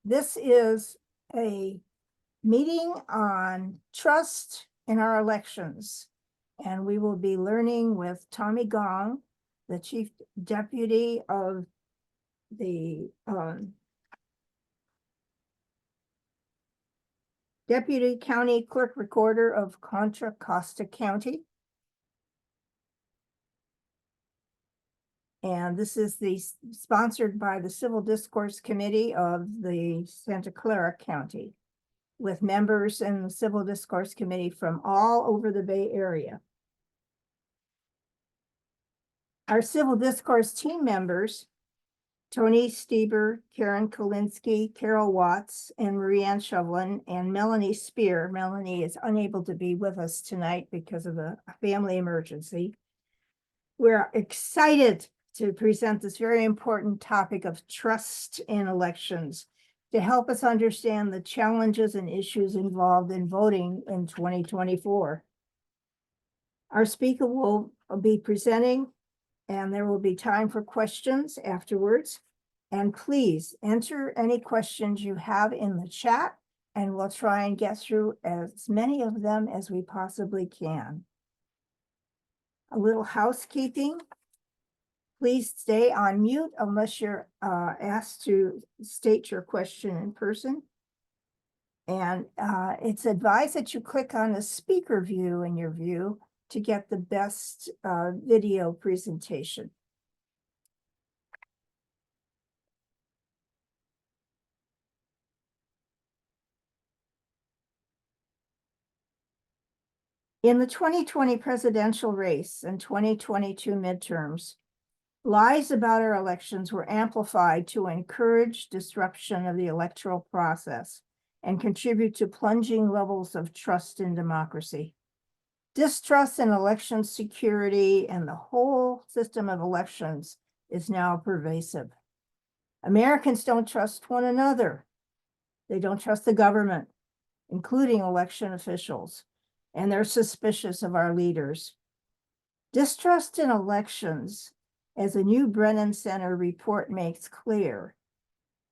This is a meeting on trust in our elections. And we will be learning with Tommy Gong, the Chief Deputy of the Deputy County Clerk Recorder of Contra Costa County. And this is sponsored by the Civil Discourse Committee of the Santa Clara County, with members in the Civil Discourse Committee from all over the Bay Area. Our Civil Discourse team members, Tony Stieber, Karen Kolinsky, Carol Watts, and Marianne Shovlin, and Melanie Spear. Melanie is unable to be with us tonight because of a family emergency. We're excited to present this very important topic of trust in elections to help us understand the challenges and issues involved in voting in 2024. Our speaker will be presenting, and there will be time for questions afterwards. And please enter any questions you have in the chat, and we'll try and get through as many of them as we possibly can. A little housekeeping. Please stay on mute unless you're asked to state your question in person. And it's advised that you click on the speaker view in your view to get the best video presentation. In the 2020 presidential race and 2022 midterms, lies about our elections were amplified to encourage disruption of the electoral process and contribute to plunging levels of trust in democracy. Distrust in election security and the whole system of elections is now pervasive. Americans don't trust one another. They don't trust the government, including election officials, and they're suspicious of our leaders. Distrust in elections, as a new Brennan Center report makes clear,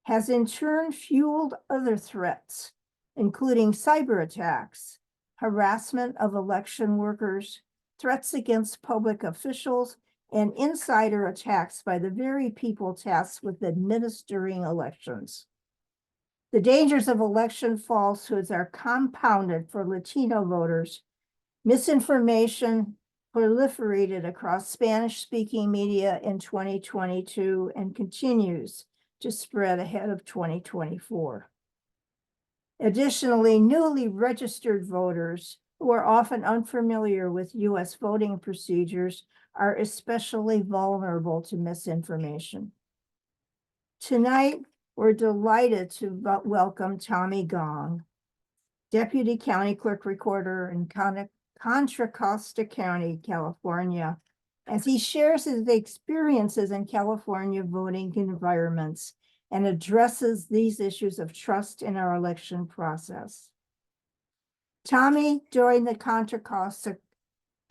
has in turn fueled other threats, including cyber attacks, harassment of election workers, threats against public officials, and insider attacks by the very people tasked with administering elections. The dangers of election falsehoods are compounded for Latino voters. Misinformation proliferated across Spanish-speaking media in 2022 and continues to spread ahead of 2024. Additionally, newly registered voters who are often unfamiliar with U.S. voting procedures are especially vulnerable to misinformation. Tonight, we're delighted to welcome Tommy Gong, Deputy County Clerk Recorder in Contra Costa County, California, as he shares his experiences in California voting environments and addresses these issues of trust in our election process. Tommy joined the Contra Costa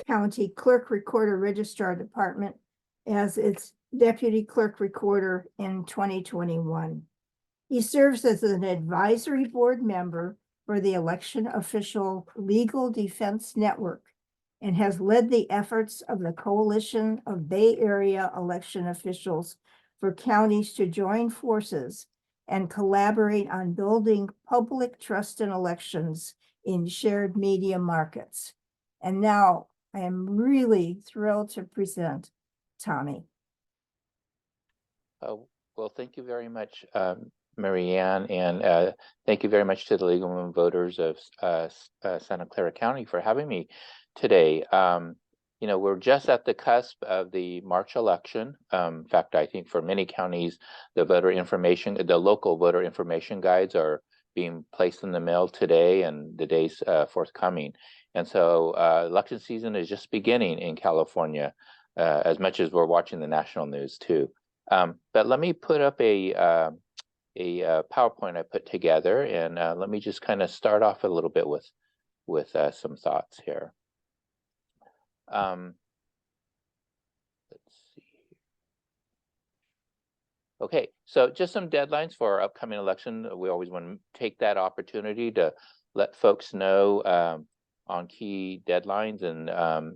County Clerk Recorder Registrar Department as its Deputy Clerk Recorder in 2021. He serves as an advisory board member for the Election Official Legal Defense Network and has led the efforts of the Coalition of Bay Area Election Officials for counties to join forces and collaborate on building public trust in elections in shared media markets. And now I am really thrilled to present Tommy. Well, thank you very much, Marianne, and thank you very much to the League of Women Voters of Santa Clara County for having me today. You know, we're just at the cusp of the March election. In fact, I think for many counties, the local voter information guides are being placed in the mail today and the days forthcoming. And so election season is just beginning in California, as much as we're watching the national news too. But let me put up a PowerPoint I put together, and let me just kind of start off a little bit with some thoughts here. Let's see. Okay, so just some deadlines for our upcoming election. We always want to take that opportunity to let folks know on key deadlines. And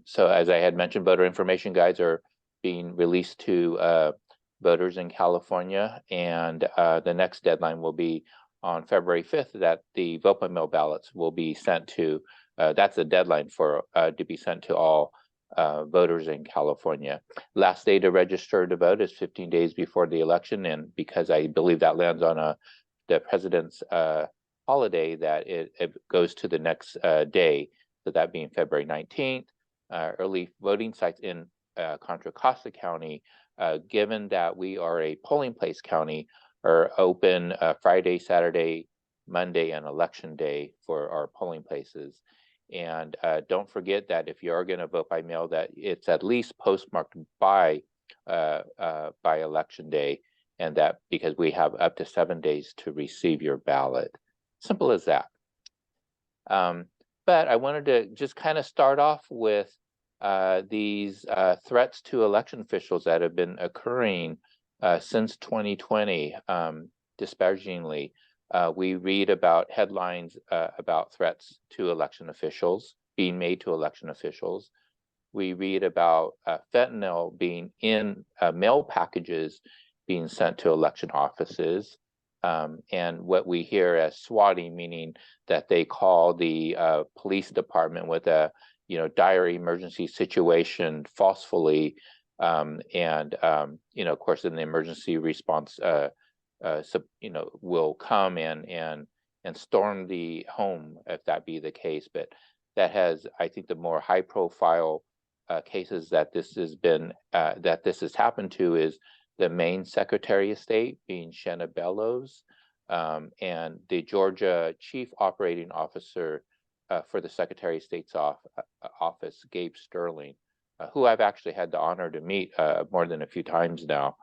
so as I had mentioned, voter information guides are being released to voters in California. And the next deadline will be on February 5th that the vote by mail ballots will be sent to, that's the deadline for to be sent to all voters in California. Last day to register to vote is 15 days before the election, and because I believe that lands on the president's holiday, that it goes to the next day, so that being February 19th. Early voting sites in Contra Costa County, given that we are a polling place county, are open Friday, Saturday, Monday, and election day for our polling places. And don't forget that if you are going to vote by mail, that it's at least postmarked by election day, and that because we have up to 7 days to receive your ballot. Simple as that. But I wanted to just kind of start off with these threats to election officials that have been occurring since 2020, disparagingly. We read about headlines about threats to election officials being made to election officials. We read about fentanyl being in mail packages being sent to election offices. And what we hear as swatting, meaning that they call the police department with a dire emergency situation forcefully, and of course, in the emergency response, will come and storm the home if that be the case. But that has, I think, the more high-profile cases that this has happened to is the Maine Secretary of State, being Shenna Bellows, and the Georgia Chief Operating Officer for the Secretary of State's office, Gabe Sterling, who I've actually had the honor to meet more than a few times now.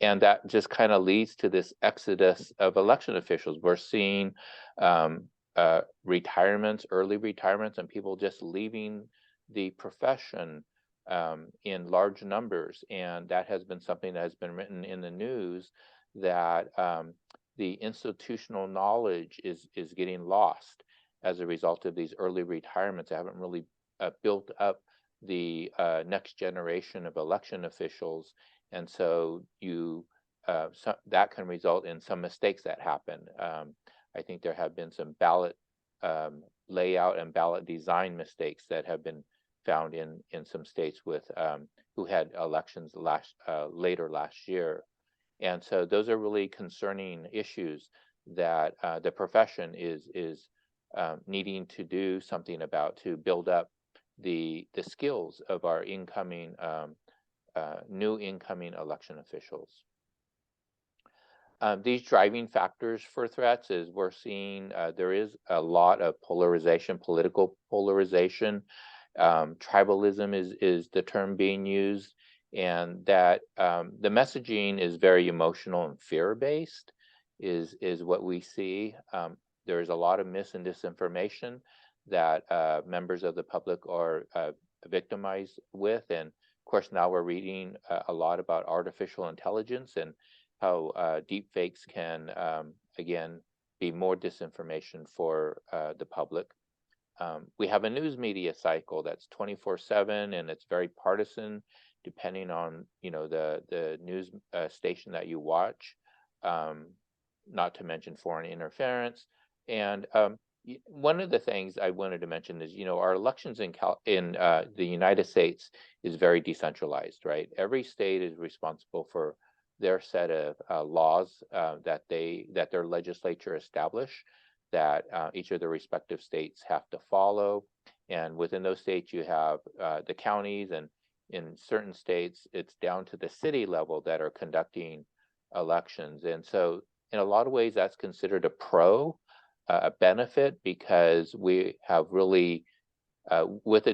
And that just kind of leads to this exodus of election officials. We're seeing retirements, early retirements, and people just leaving the profession in large numbers. And that has been something that has been written in the news, that the institutional knowledge is getting lost as a result of these early retirements. They haven't really built up the next generation of election officials. And so that can result in some mistakes that happen. I think there have been some ballot layout and ballot design mistakes that have been found in some states with who had elections later last year. And so those are really concerning issues that the profession is needing to do something about, to build up the skills of our new incoming election officials. These driving factors for threats is we're seeing there is a lot of polarization, political polarization. Tribalism is the term being used, and that the messaging is very emotional and fear-based is what we see. There is a lot of mis and disinformation that members of the public are victimized with. And of course, now we're reading a lot about artificial intelligence and how deep fakes can, again, be more disinformation for the public. We have a news media cycle that's 24/7, and it's very partisan, depending on the news station that you watch. Not to mention foreign interference. And one of the things I wanted to mention is, our elections in the United States is very decentralized, right? Every state is responsible for their set of laws that their legislature establish, that each of the respective states have to follow. And within those states, you have the counties, and in certain states, it's down to the city level that are conducting elections. And so in a lot of ways, that's considered a benefit, because we have really, with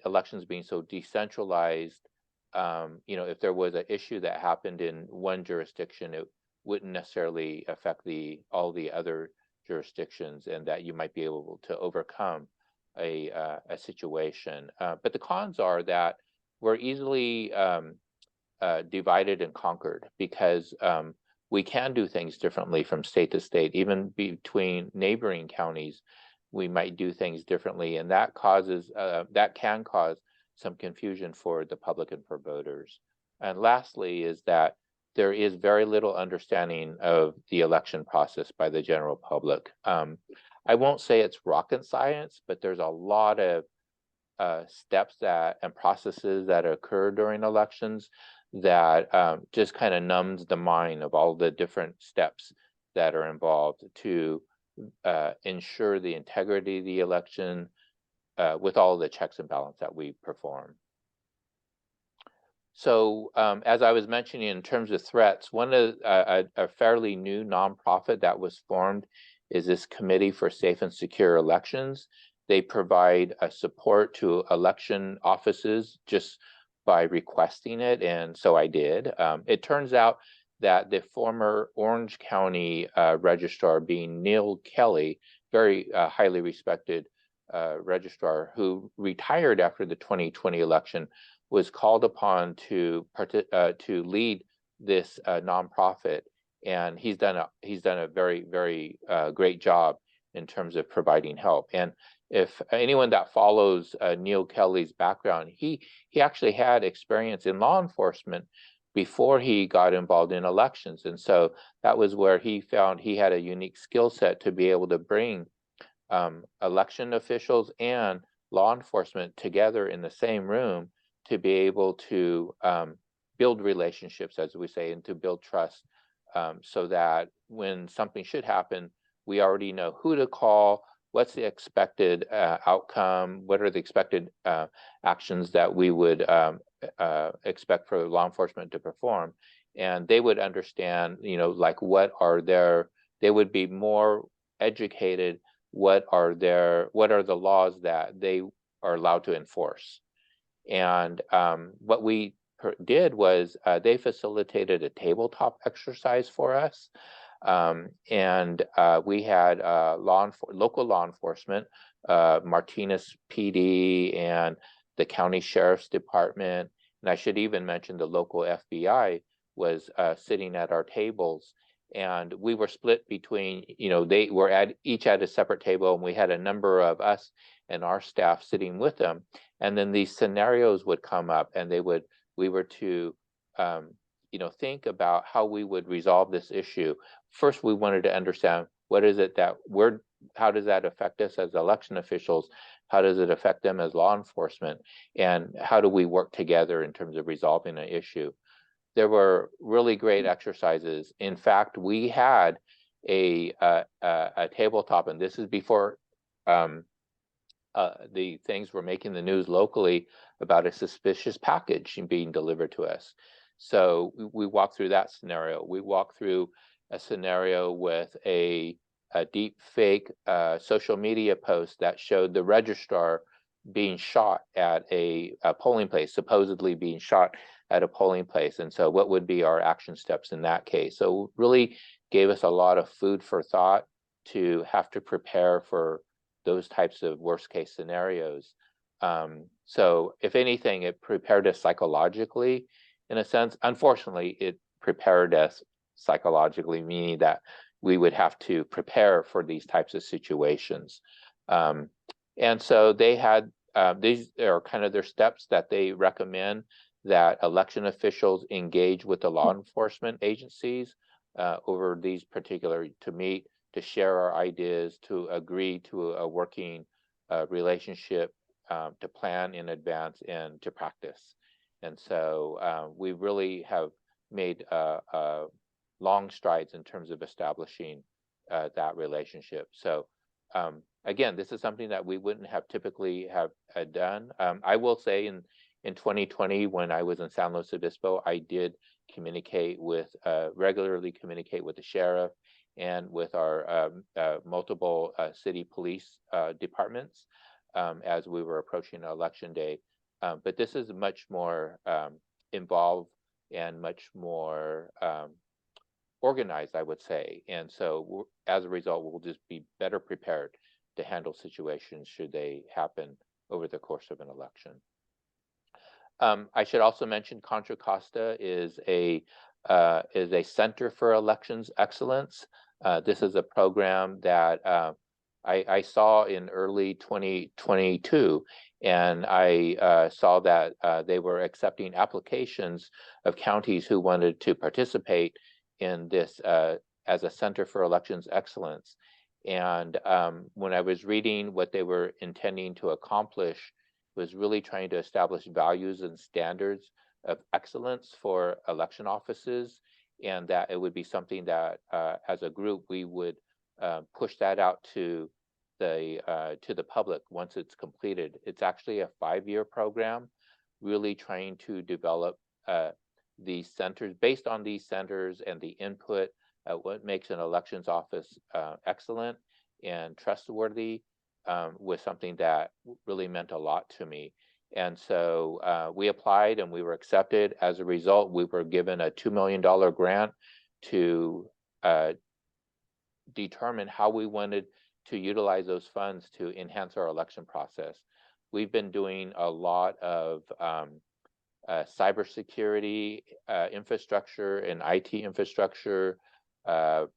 elections being so decentralized, if there was an issue that happened in one jurisdiction, it wouldn't necessarily affect all the other jurisdictions, and that you might be able to overcome a situation. But the cons are that we're easily divided and conquered, because we can do things differently from state to state, even between neighboring counties. We might do things differently, and that can cause some confusion for the public and for voters. And lastly is that there is very little understanding of the election process by the general public. I won't say it's rocket science, but there's a lot of steps and processes that occur during elections that just kind of numbs the mind of all the different steps that are involved to ensure the integrity of the election with all the checks and balances that we perform. So as I was mentioning, in terms of threats, one of a fairly new nonprofit that was formed is this Committee for Safe and Secure Elections. They provide support to election offices just by requesting it, and so I did. It turns out that the former Orange County registrar, being Neil Kelly, very highly respected registrar who retired after the 2020 election, was called upon to lead this nonprofit, and he's done a very great job in terms of providing help. And if anyone that follows Neil Kelly's background, he actually had experience in law enforcement before he got involved in elections, and so that was where he found he had a unique skill set to be able to bring election officials and law enforcement together in the same room to be able to build relationships, as we say, and to build trust, so that when something should happen, we already know who to call, what's the expected outcome, what are the expected actions that we would expect for law enforcement to perform. And they would understand, like they would be more educated, what are the laws that they are allowed to enforce. And what we did was they facilitated a tabletop exercise for us. And we had local law enforcement, Martinez PD and the county sheriff's department. And I should even mention the local FBI was sitting at our tables. And we were split between, they were each at a separate table, and we had a number of us and our staff sitting with them. And then these scenarios would come up, and we were to, think about how we would resolve this issue. First, we wanted to understand how does that affect us as election officials? How does it affect them as law enforcement? And how do we work together in terms of resolving an issue? There were really great exercises. In fact, we had a tabletop, and this is before the things were making the news locally about a suspicious package being delivered to us. So we walked through that scenario. We walked through a scenario with a deep fake social media post that showed the registrar being shot at a polling place, supposedly being shot at a polling place. And so what would be our action steps in that case? So really gave us a lot of food for thought to have to prepare for those types of worst case scenarios. So if anything, it prepared us psychologically in a sense. Unfortunately, it prepared us psychologically, meaning that we would have to prepare for these types of situations. And so they had, these are kind of their steps that they recommend that election officials engage with the law enforcement agencies over these particular, to meet, to share our ideas, to agree to a working relationship, to plan in advance and to practice. And so we really have made long strides in terms of establishing that relationship. So again, this is something that we wouldn't have typically have done. I will say in 2020, when I was in San Luis Obispo, I did regularly communicate with the sheriff and with our multiple city police departments as we were approaching election day. But this is much more involved and much more organized, I would say. And so as a result, we'll just be better prepared to handle situations should they happen over the course of an election. I should also mention Contra Costa is a Center for Elections Excellence. This is a program that I saw in early 2022, and I saw that they were accepting applications of counties who wanted to participate in this as a Center for Elections Excellence. And when I was reading what they were intending to accomplish, was really trying to establish values and standards of excellence for election offices, and that it would be something that as a group we would push that out to the public once it's completed. It's actually a 5-year program, really trying to develop these centers based on these centers and the input, what makes an elections office excellent and trustworthy, was something that really meant a lot to me. And so we applied and we were accepted. As a result, we were given a $2 million grant to determine how we wanted to utilize those funds to enhance our election process. We've been doing a lot of cybersecurity infrastructure and IT infrastructure,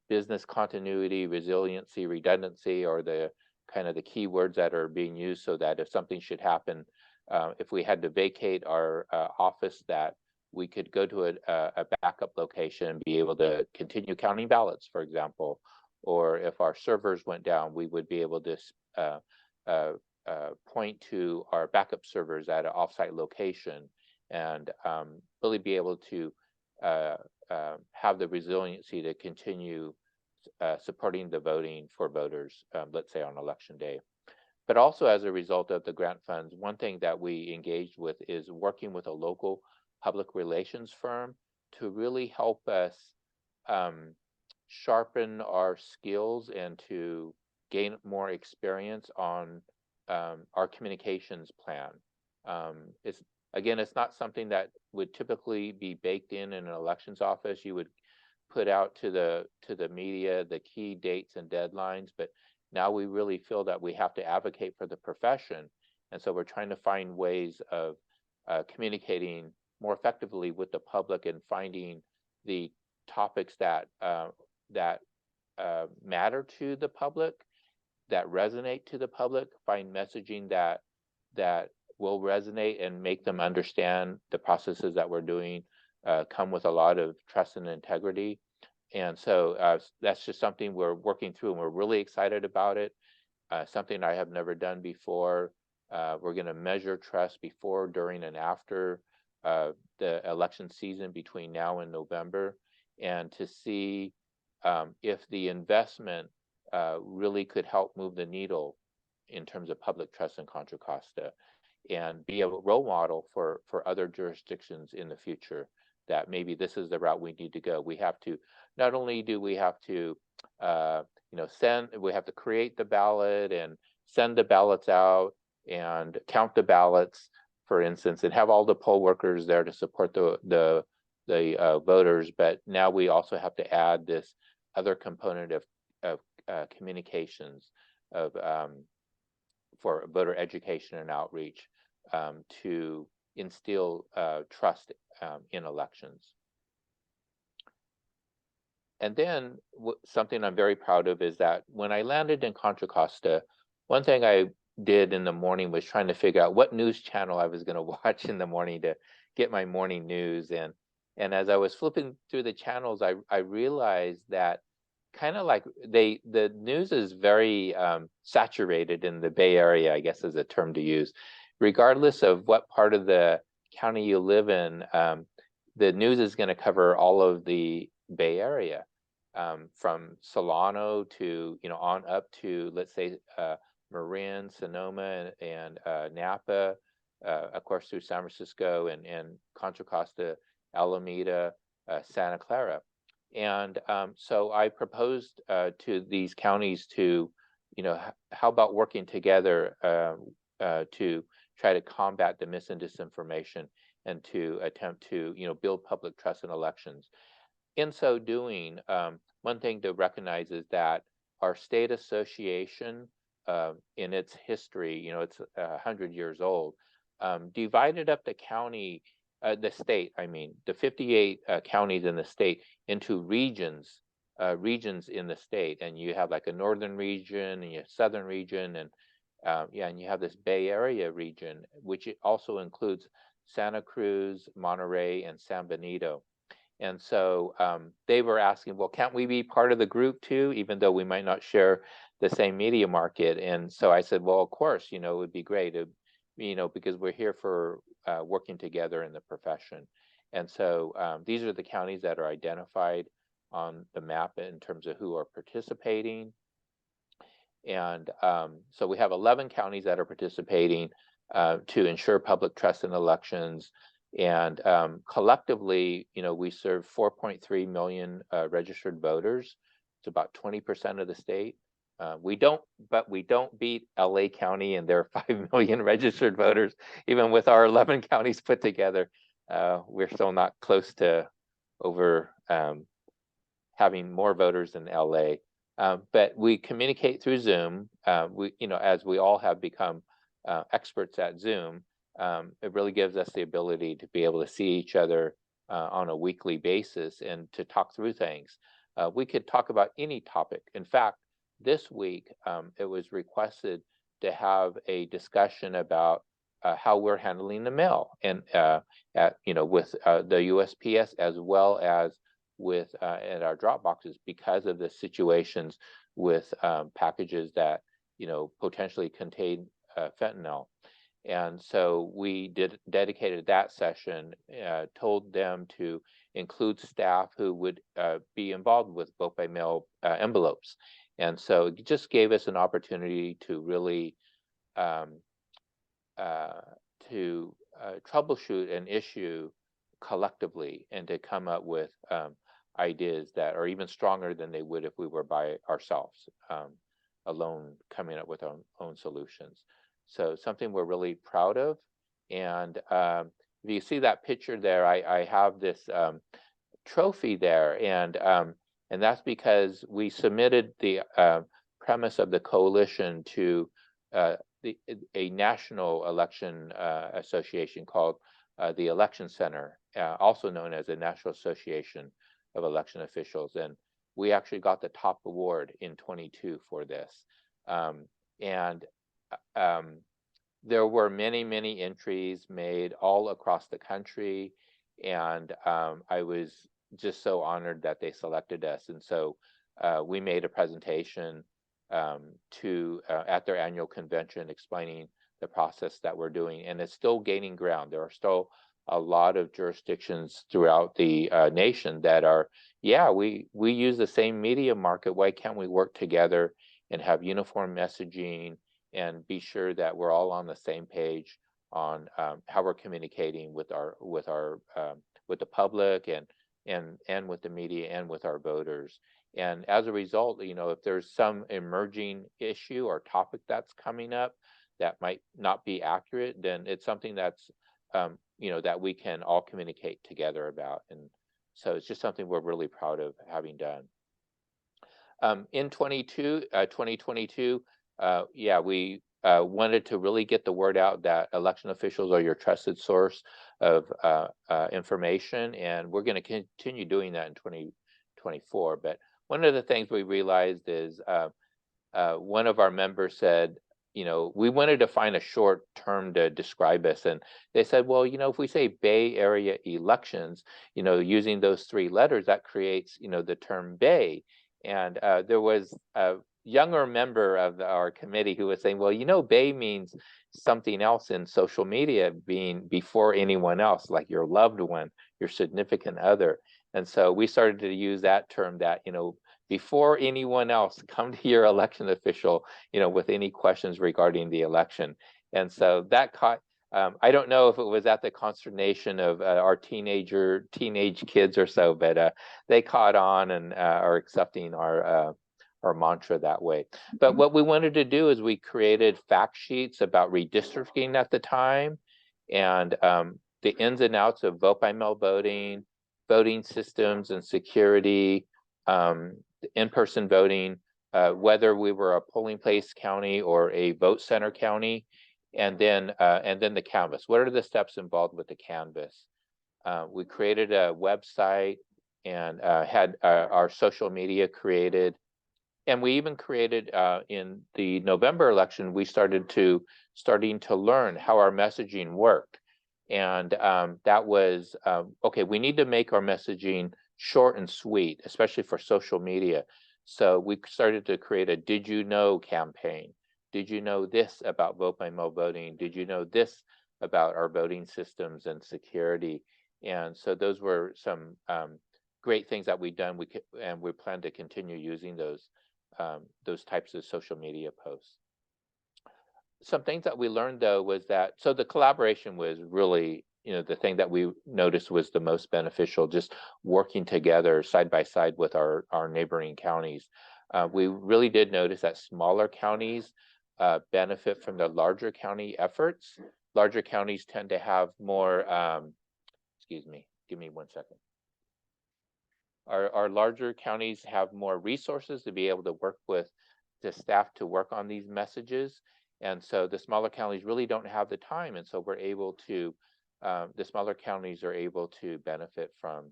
business continuity, resiliency, redundancy, or the kind of the key words that are being used, so that if something should happen, if we had to vacate our office, that we could go to a backup location and be able to continue counting ballots, for example. Or if our servers went down, we would be able to point to our backup servers at an offsite location, and really be able to have the resiliency to continue supporting the voting for voters, let's say on election day. But also, as a result of the grant funds, one thing that we engaged with is working with a local public relations firm to really help us sharpen our skills and to gain more experience on our communications plan. It's not something that would typically be baked in an elections office. You would put out to the media the key dates and deadlines, but now we really feel that we have to advocate for the profession, and so we're trying to find ways of communicating more effectively with the public and finding the topics that matter to the public, that resonate to the public, find messaging that will resonate and make them understand the processes that we're doing come with a lot of trust and integrity. And so that's just something we're working through, and we're really excited about it. Something I have never done before. We're going to measure trust before, during, and after the election season between now and November, and to see if the investment really could help move the needle in terms of public trust in Contra Costa, and be a role model for other jurisdictions in the future, that maybe this is the route we need to go. We have to, not only do we have to we have to create the ballot and send the ballots out and count the ballots, for instance, and have all the poll workers there to support the voters, but now we also have to add this other component of communications, of for voter education and outreach, to instill trust in elections. And then something I'm very proud of is that when I landed in Contra Costa, one thing I did in the morning was trying to figure out what news channel I was going to watch in the morning to get my morning news. And as I was flipping through the channels, I realized that kind of like the news is very saturated in the Bay Area, I guess is a term to use. Regardless of what part of the county you live in, the news is going to cover all of the Bay Area, from Solano to on up to, let's say, Marin, Sonoma, and Napa, of course through San Francisco and Contra Costa, Alameda, Santa Clara. And so I proposed to these counties to, how about working together to try to combat the mis and disinformation, and to attempt to build public trust in elections. In so doing, one thing to recognize is that our state association, in its history, it's 100 years old, divided up the county, the state, I mean, the 58 counties in the state into regions, regions in the state. And you have like a northern region and you have southern region, and yeah, and you have this Bay Area region, which it also includes Santa Cruz, Monterey, and San Benito. And so they were asking, well, can't we be part of the group too, even though we might not share the same media market? And so I said, well, of course, you know, it would be great, you know, because we're here for working together in the profession. And so these are the counties that are identified on the map in terms of who are participating. And so we have 11 counties that are participating to ensure public trust in elections. And collectively, you know, we serve 4.3 million registered voters. It's about 20% of the state. We don't beat LA County and their 5 million registered voters. Even with our 11 counties put together, we're still not close to over having more voters than LA. But we communicate through Zoom. You know, as we all have become experts at Zoom, it really gives us the ability to be able to see each other on a weekly basis and to talk through things. We could talk about any topic. In fact, this week it was requested to have a discussion about how we're handling the mail, and you know, with the USPS as well as with at our drop boxes, because of the situations with packages that, you know, potentially contain fentanyl. And so we dedicated that session, told them to include staff who would be involved with vote by mail envelopes. And so it just gave us an opportunity to really troubleshoot an issue collectively and to come up with ideas that are even stronger than they would if we were by ourselves, alone, coming up with our own solutions. So something we're really proud of. And if you see that picture there, I have this trophy there, and that's because we submitted the premise of the coalition to a national election association called the Election Center, also known as the National Association of Election Officials. And we actually got the top award in 22 for this. There were many entries made all across the country, and I was just so honored that they selected us. And so we made a presentation at their annual convention explaining the process that we're doing, and it's still gaining ground. There are still a lot of jurisdictions throughout the nation that are, yeah, we use the same media market. Why can't we work together and have uniform messaging and be sure that we're all on the same page on how we're communicating with the public and with the media and with our voters. And as a result, you know, if there's some emerging issue or topic that's coming up that might not be accurate, then it's something that's you know, that we can all communicate together about. And so it's just something we're really proud of having done. In 2022, yeah, we wanted to really get the word out that election officials are your trusted source of information, and we're going to continue doing that in 2024. But one of the things we realized is one of our members said, you know, we wanted to find a short term to describe us. And they said, well, you know, if we say Bay Area elections, you know, using those 3 letters, that creates, you know, the term Bay. And there was a younger member of our committee who was saying, well, you know, Bay means something else in social media, being before anyone else, like your loved one, your significant other. And so we started to use that term, that, you know, before anyone else, come to your election official, you know, with any questions regarding the election. And so that caught, I don't know if it was at the consternation of our teenage kids or so, but they caught on and are accepting our mantra that way. But what we wanted to do is we created fact sheets about redistricting at the time, and the ins and outs of vote by mail voting, voting systems and security, in-person voting, whether we were a polling place county or a vote center county. and then the canvas. What are the steps involved with the canvas? We created a website and had our social media created. And we even created in the November election, we starting to learn how our messaging worked. And that was, okay, we need to make our messaging short and sweet, especially for social media. So we started to create a "Did you know" campaign. Did you know this about vote by mail voting? Did you know this about our voting systems and security? And so those were some great things that we've done. And we plan to continue using those types of social media posts. Some things that we learned though was that, so the collaboration was really, the thing that we noticed was the most beneficial, just working together side by side with our neighboring counties. We really did notice that smaller counties benefit from the larger county efforts. Larger counties tend to have more, excuse me, give me 1 second. Our larger counties have more resources to be able to work with the staff to work on these messages. And so the smaller counties really don't have the time. And so we're able to, the smaller counties are able to benefit from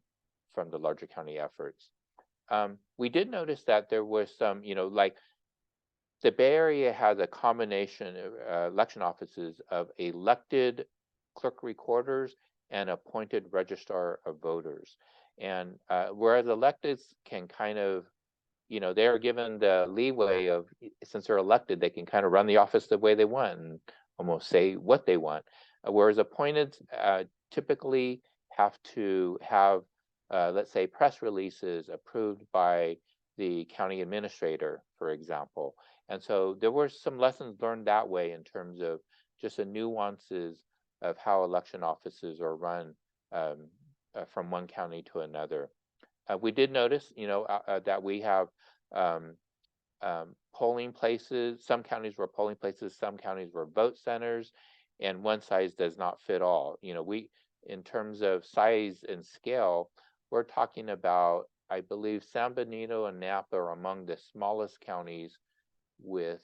the larger county efforts. We did notice that there was some, like the Bay Area has a combination of election offices of elected clerk recorders and appointed registrar of voters. And whereas electeds can kind of, they're given the leeway of, since they're elected, they can kind of run the office the way they want and almost say what they want. Whereas appointed typically have to have, let's say, press releases approved by the county administrator, for example. And so there were some lessons learned that way in terms of just the nuances of how election offices are run from one county to another. We did notice, that we have polling places. Some counties were polling places, some counties were vote centers, and one size does not fit all. In terms of size and scale, we're talking about, I believe San Benito and Napa are among the smallest counties, with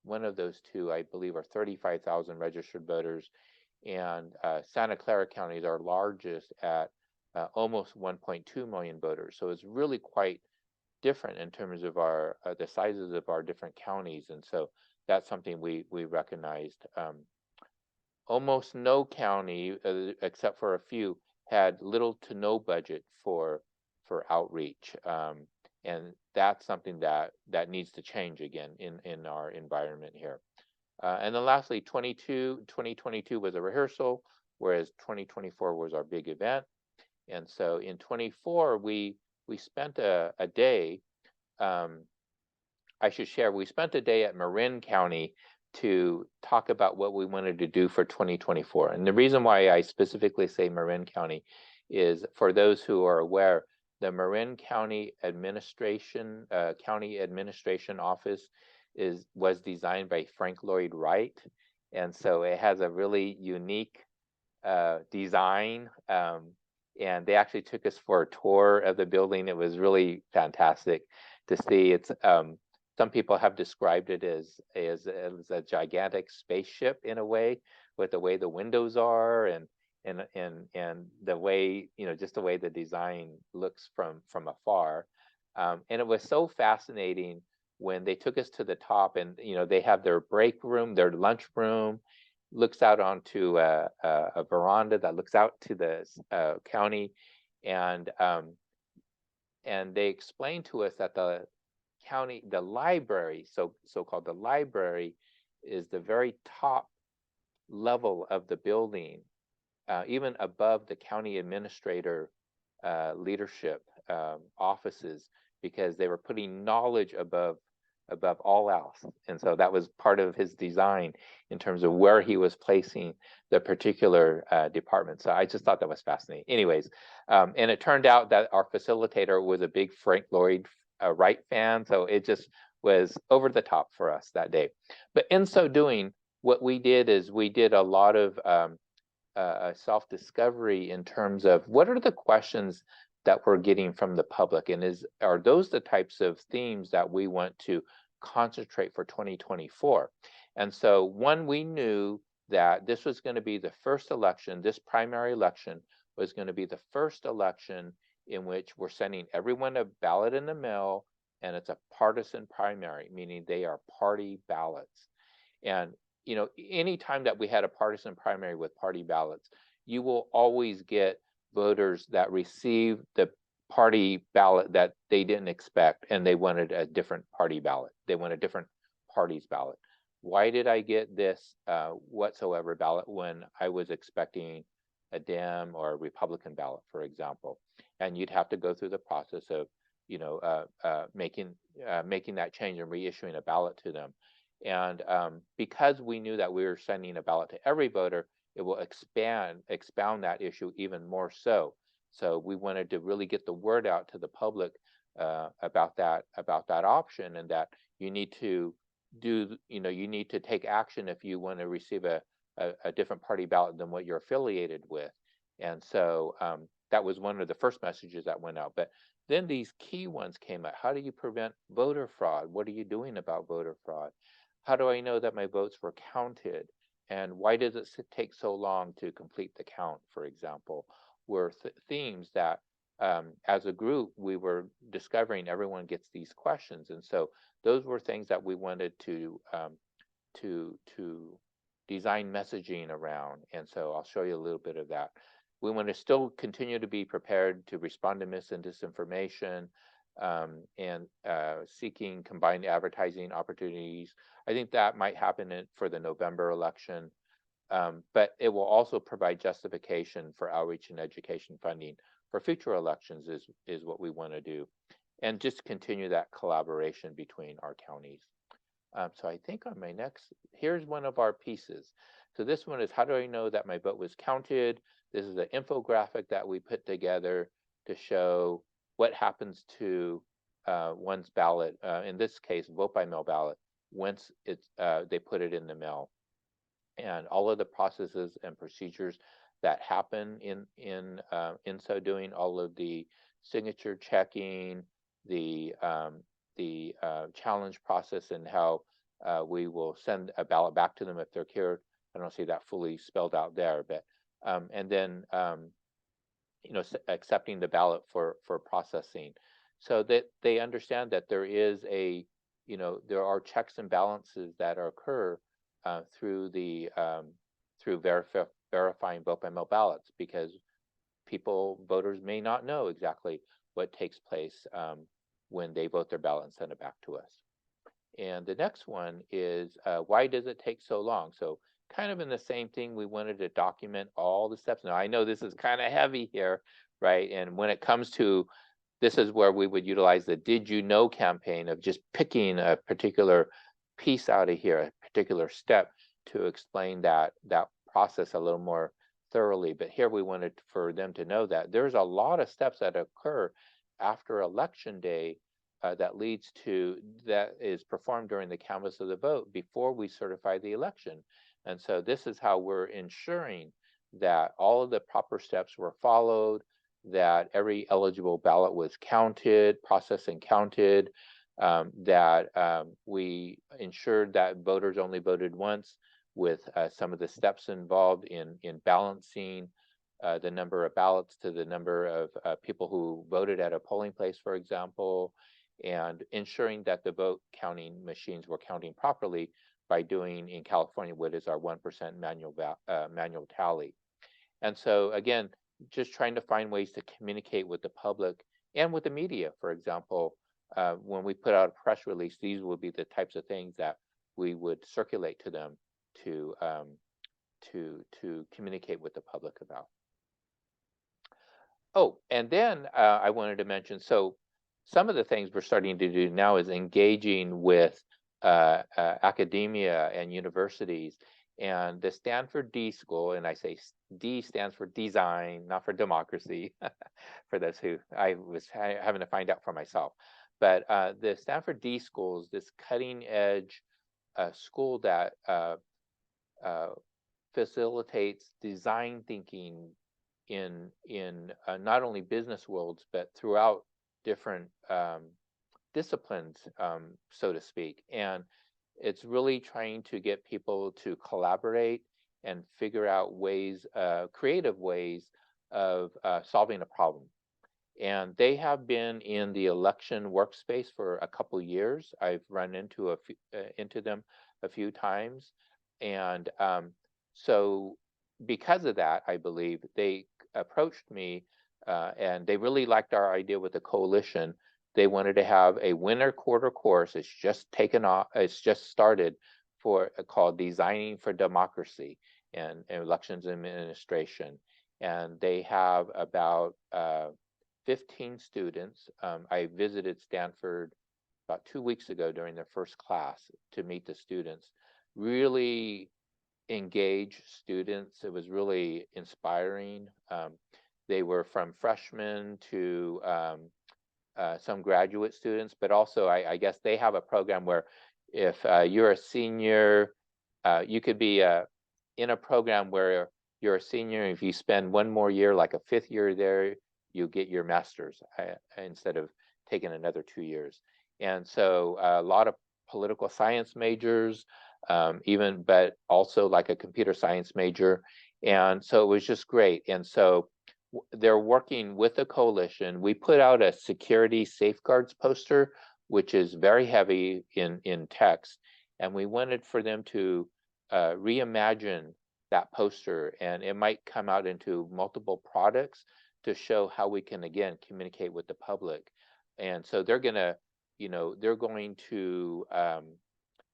one of those two, I believe, are 35,000 registered voters, and Santa Clara County is our largest at almost 1.2 million voters. So it's really quite different in terms of our the sizes of our different counties, and so that's something we recognized. Almost no county, except for a few, had little to no budget for outreach, and that's something that needs to change again in our environment here. And then lastly, 2022 was a rehearsal, whereas 2024 was our big event. And so in 24, we spent a day, I should share, we spent a day at Marin County to talk about what we wanted to do for 2024. And the reason why I specifically say Marin County is, for those who are aware, the Marin County Administration, Office was designed by Frank Lloyd Wright. And so it has a really unique design. And they actually took us for a tour of the building. It was really fantastic to see. It's some people have described it as a gigantic spaceship in a way, with the way the windows are and the way, just the way the design looks from afar. And it was so fascinating when they took us to the top, and they have their break room, their lunch room, looks out onto a veranda that looks out to the county, and they explained to us that the library, so-called the library, is the very top level of the building, even above the county administrator leadership offices, because they were putting knowledge above all else. And so that was part of his design in terms of where he was placing the particular department. So I just thought that was fascinating. Anyways, and it turned out that our facilitator was a big Frank Lloyd Wright fan. So it just was over the top for us that day. But in so doing, what we did is we did a lot of self-discovery in terms of what are the questions that we're getting from the public, and are those the types of themes that we want to concentrate for 2024? And so one, we knew that this was going to be the first election. This primary election was going to be the first election in which we're sending everyone a ballot in the mail, and it's a partisan primary, meaning they are party ballots. And anytime that we had a partisan primary with party ballots, you will always get voters that receive the party ballot that they didn't expect, and they wanted a different party ballot. They want a different party's ballot. Why did I get this whatsoever ballot when I was expecting a Dem or a Republican ballot, for example? And you'd have to go through the process of making that change and reissuing a ballot to them. And because we knew that we were sending a ballot to every voter, it will expound that issue even more so. So we wanted to really get the word out to the public about that option, and that you need to you need to take action if you want to receive a different party ballot than what you're affiliated with. And so that was one of the first messages that went out. But then these key ones came out. How do you prevent voter fraud? What are you doing about voter fraud? How do I know that my votes were counted? And why does it take so long to complete the count, for example, were themes that as a group we were discovering everyone gets these questions. And so those were things that we wanted to design messaging around. And so I'll show you a little bit of that. We want to still continue to be prepared to respond to mis and disinformation, and seeking combined advertising opportunities. I think that might happen for the November election, but it will also provide justification for outreach and education funding for future elections is what we want to do, and just continue that collaboration between our counties. So I think on my next, here's one of our pieces. So this one is, how do I know that my vote was counted? This is an infographic that we put together to show what happens to one's ballot, in this case, vote by mail ballot, once they put it in the mail, and all of the processes and procedures that happen in so doing, all of the signature checking, the challenge process, and how we will send a ballot back to them if they're cured. I don't see that fully spelled out there, but and then accepting the ballot for processing, so that they understand that there is there are checks and balances that occur through verifying vote by mail ballots, because voters may not know exactly what takes place when they vote their ballot and send it back to us. And the next one is, why does it take so long? So kind of in the same thing, we wanted to document all the steps. Now I know this is kind of heavy here, right? And when it comes to, this is where we would utilize the Did You Know campaign of just picking a particular piece out of here, a particular step, to explain that process a little more thoroughly. But here we wanted for them to know that there's a lot of steps that occur after election day that is performed during the canvass of the vote before we certify the election. And so this is how we're ensuring that all of the proper steps were followed, that every eligible ballot was counted, processed and counted, that we ensured that voters only voted once, with some of the steps involved in balancing the number of ballots to the number of people who voted at a polling place, for example, and ensuring that the vote counting machines were counting properly by doing, in California, what is our 1% manual tally. And so again, just trying to find ways to communicate with the public and with the media. For example, when we put out a press release, these would be the types of things that we would circulate to them to communicate with the public about. Oh, and then I wanted to mention, so some of the things we're starting to do now is engaging with academia and universities. And the Stanford D School, and I say D stands for design, not for democracy, for those who I was having to find out for myself. But the Stanford D School is this cutting edge school that facilitates design thinking in not only business worlds, but throughout different disciplines, so to speak. And it's really trying to get people to collaborate and figure out ways, creative ways of solving a problem. And they have been in the election workspace for a couple years. I've run into into them a few times, and so because of that, I believe they approached me, and they really liked our idea with the coalition. They wanted to have a winter quarter course. It's just taken off. It's just started for called Designing for Democracy and Elections Administration, and they have about 15 students. I visited Stanford about 2 weeks ago during their first class to meet the students. Really engaged students. It was really inspiring. They were from freshmen to some graduate students, but also I guess they have a program where if you're a senior, you could be in a program where you're a senior. If you spend one more year, like a 5th year there, you get your master's instead of taking another 2 years. And so a lot of political science majors, but also like a computer science major. And so it was just great. And so they're working with the coalition. We put out a security safeguards poster, which is very heavy in text. And we wanted for them to reimagine that poster, and it might come out into multiple products to show how we can, again, communicate with the public. And so they're gonna, they're going to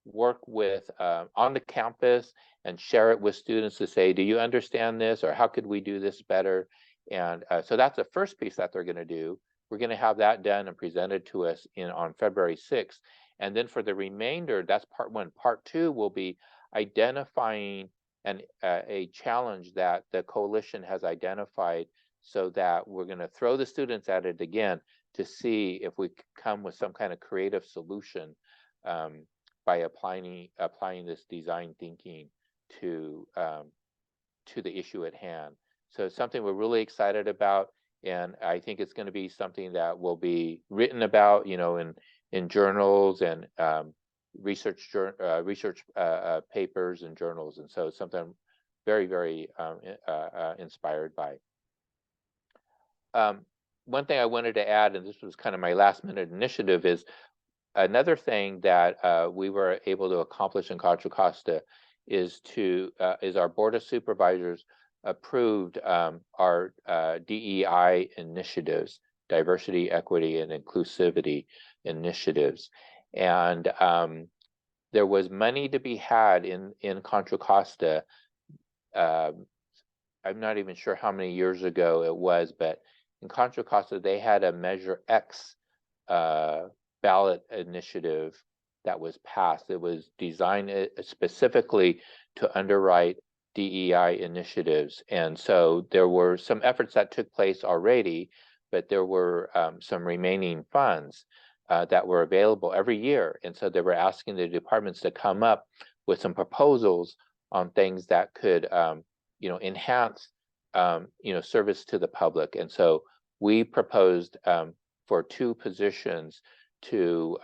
work with on the campus and share it with students to say, do you understand this? Or how could we do this better? And so that's the first piece that they're gonna do. We're gonna have that done and presented to us on February 6th. And then for the remainder, that's part 1. Part 2 will be identifying a challenge that the coalition has identified, so that we're going to throw the students at it again to see if we come with some kind of creative solution by applying this design thinking to the issue at hand. So it's something we're really excited about, and I think it's going to be something that will be written about, in journals and research papers and journals. And so it's something I'm very, very inspired by. One thing I wanted to add, and this was kind of my last minute initiative, is another thing that we were able to accomplish in Contra Costa is our Board of Supervisors approved our DEI initiatives, diversity, equity, and inclusivity initiatives. And there was money to be had in Contra Costa. I'm not even sure how many years ago it was, but in Contra Costa, they had a Measure X ballot initiative that was passed. It was designed specifically to underwrite DEI initiatives. And so there were some efforts that took place already, but there were some remaining funds that were available every year. And so they were asking the departments to come up with some proposals on things that could enhance service to the public. And so we proposed for 2 positions to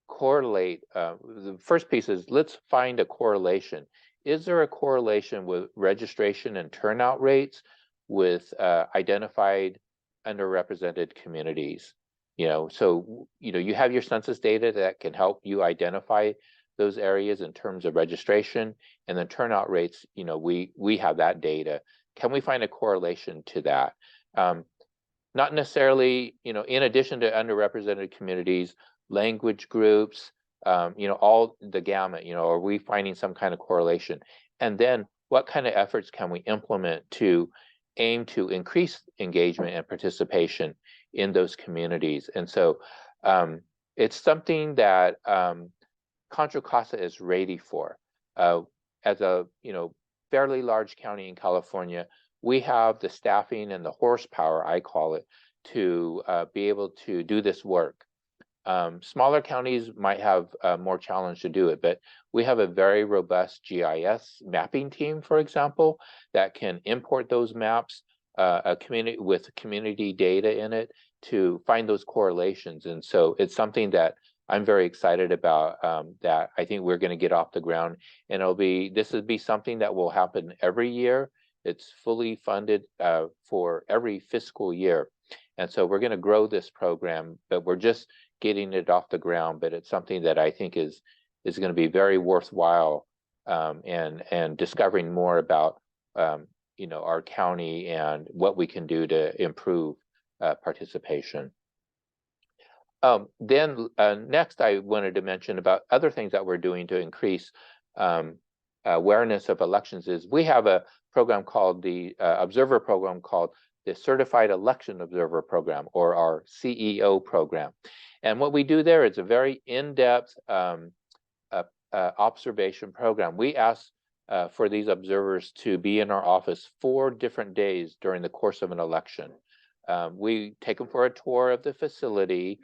correlate. The first piece is, let's find a correlation. Is there a correlation with registration and turnout rates with identified underrepresented communities? So you have your census data that can help you identify those areas in terms of registration, and then turnout rates. We have that data. Can we find a correlation to that? Not necessarily, in addition to underrepresented communities, language groups, all the gamut. Are we finding some kind of correlation? And then what kind of efforts can we implement to aim to increase engagement and participation in those communities? And so it's something that Contra Costa is ready for. As a fairly large county in California, we have the staffing and the horsepower, I call it, to be able to do this work. Smaller counties might have more challenge to do it, but we have a very robust GIS mapping team, for example, that can import those maps with community data in it to find those correlations. And so it's something that I'm very excited about that. I think we're going to get off the ground, and this will be something that will happen every year. It's fully funded for every fiscal year. And so we're going to grow this program, but we're just getting it off the ground. But it's something that I think is going to be very worthwhile, and discovering more about our county and what we can do to improve participation. Then next, I wanted to mention about other things that we're doing to increase awareness of elections. Is we have a program called the Observer Program called the Certified Election Observer Program, or our CEO program. And what we do there is a very in-depth observation program. We ask for these observers to be in our office 4 different days during the course of an election. We take them for a tour of the facility.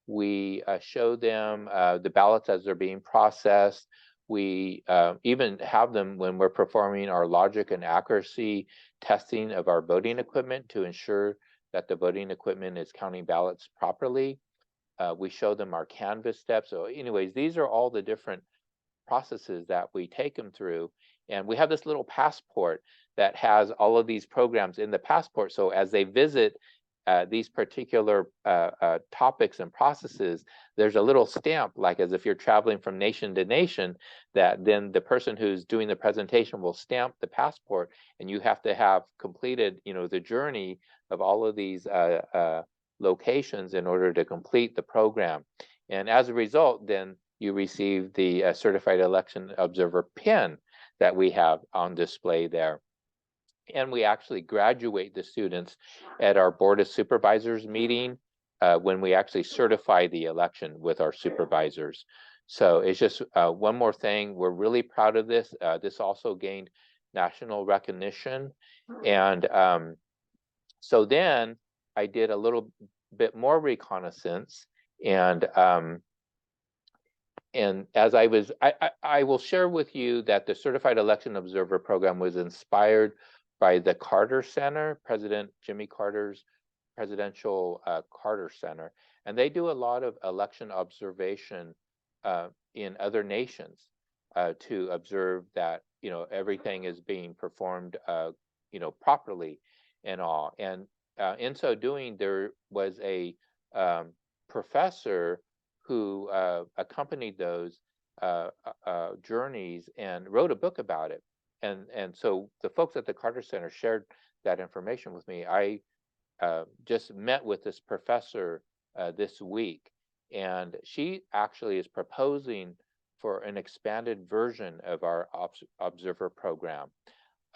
We show them the ballots as they're being processed. We even have them when we're performing our logic and accuracy testing of our voting equipment to ensure that the voting equipment is counting ballots properly. We show them our canvas steps. So anyways, these are all the different processes that we take them through. And we have this little passport that has all of these programs in the passport. So as they visit these particular topics and processes, there's a little stamp, like as if you're traveling from nation to nation, that then the person who's doing the presentation will stamp the passport, and you have to have completed, the journey of all of these locations in order to complete the program. And as a result, then you receive the Certified Election Observer pin that we have on display there. And we actually graduate the students at our Board of Supervisors meeting when we actually certify the election with our supervisors. So it's just one more thing. We're really proud of this. This also gained national recognition. And so then I did a little bit more reconnaissance, and as I will share with you that the Certified Election Observer Program was inspired by the Carter Center, President Jimmy Carter's Presidential Carter Center. And they do a lot of election observation in other nations to observe that, everything is being performed, properly and all. And in so doing, there was a professor who accompanied those journeys and wrote a book about it. And so the folks at the Carter Center shared that information with me. I just met with this professor this week, and she actually is proposing for an expanded version of our observer program,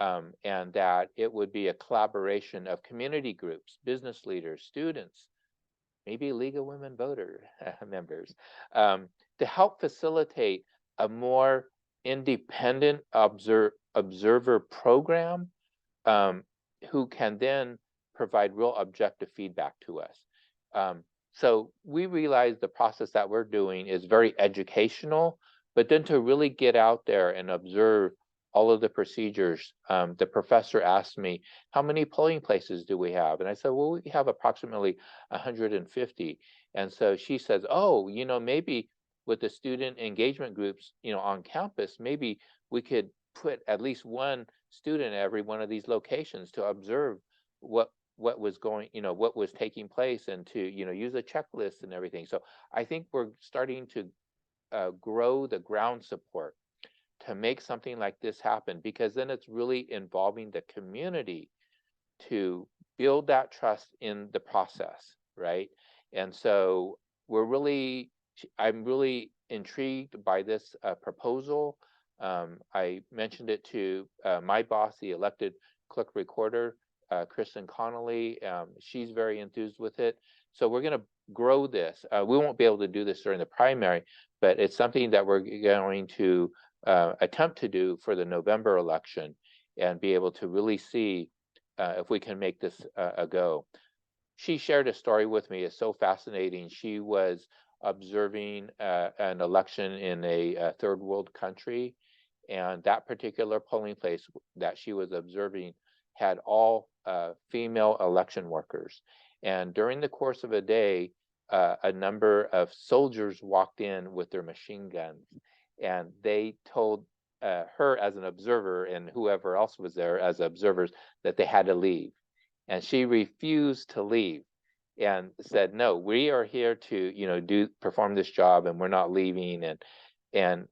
and that it would be a collaboration of community groups, business leaders, students, maybe League of Women Voter members, to help facilitate a more independent observer program, who can then provide real objective feedback to us. So we realize the process that we're doing is very educational, but then to really get out there and observe all of the procedures. The professor asked me, how many polling places do we have? And I said, well, we have approximately 150. And so she says, oh, maybe with the student engagement groups, on campus, maybe we could put at least one student at every one of these locations to observe what was going, what was taking place, and to, use a checklist and everything. So I think we're starting to grow the ground support to make something like this happen, because then it's really involving the community to build that trust in the process, right? And so I'm really intrigued by this proposal. I mentioned it to my boss, the elected clerk recorder, Kristen Connolly. She's very enthused with it. So we're going to grow this. We won't be able to do this during the primary, but it's something that we're going to attempt to do for the November election, and be able to really see if we can make this a go. She shared a story with me. It's so fascinating. She was observing an election in a third world country, and that particular polling place that she was observing had all female election workers. And during the course of a day, a number of soldiers walked in with their machine guns, and they told her as an observer and whoever else was there as observers that they had to leave. And she refused to leave and said, no, we are here to, perform this job, and we're not leaving. And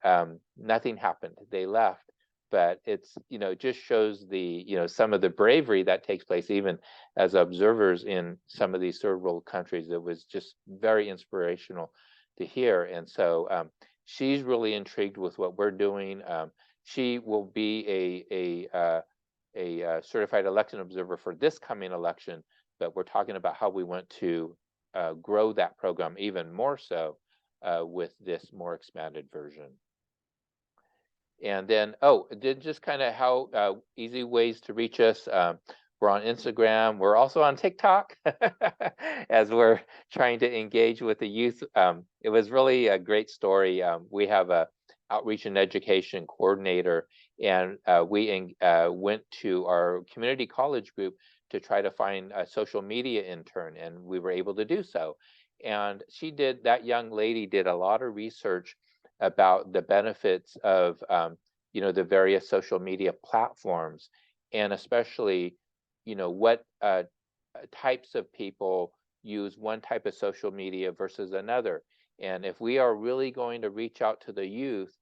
nothing happened. They left. But it's, just shows the, some of the bravery that takes place even as observers in some of these third world countries. It was just very inspirational to hear. And so she's really intrigued with what we're doing. She will be a certified election observer for this coming election, but we're talking about how we want to grow that program even more so with this more expanded version. And then, just kind of how easy ways to reach us. We're on Instagram. We're also on TikTok as we're trying to engage with the youth. It was really a great story. We have a outreach and education coordinator, and we went to our community college group to try to find a social media intern, and we were able to do so. And that young lady did a lot of research about the benefits of the various social media platforms, and especially what types of people use one type of social media versus another. And if we are really going to reach out to the youth,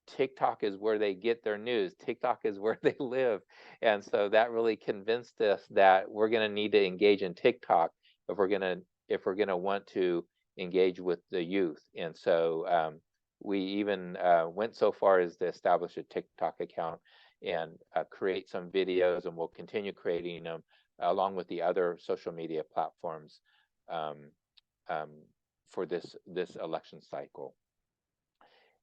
TikTok is where they get their news. TikTok is where they live. And so that really convinced us that we're going to need to engage in TikTok if we're going to want to engage with the youth. And so we even went so far as to establish a TikTok account and create some videos, and we'll continue creating them along with the other social media platforms for this election cycle.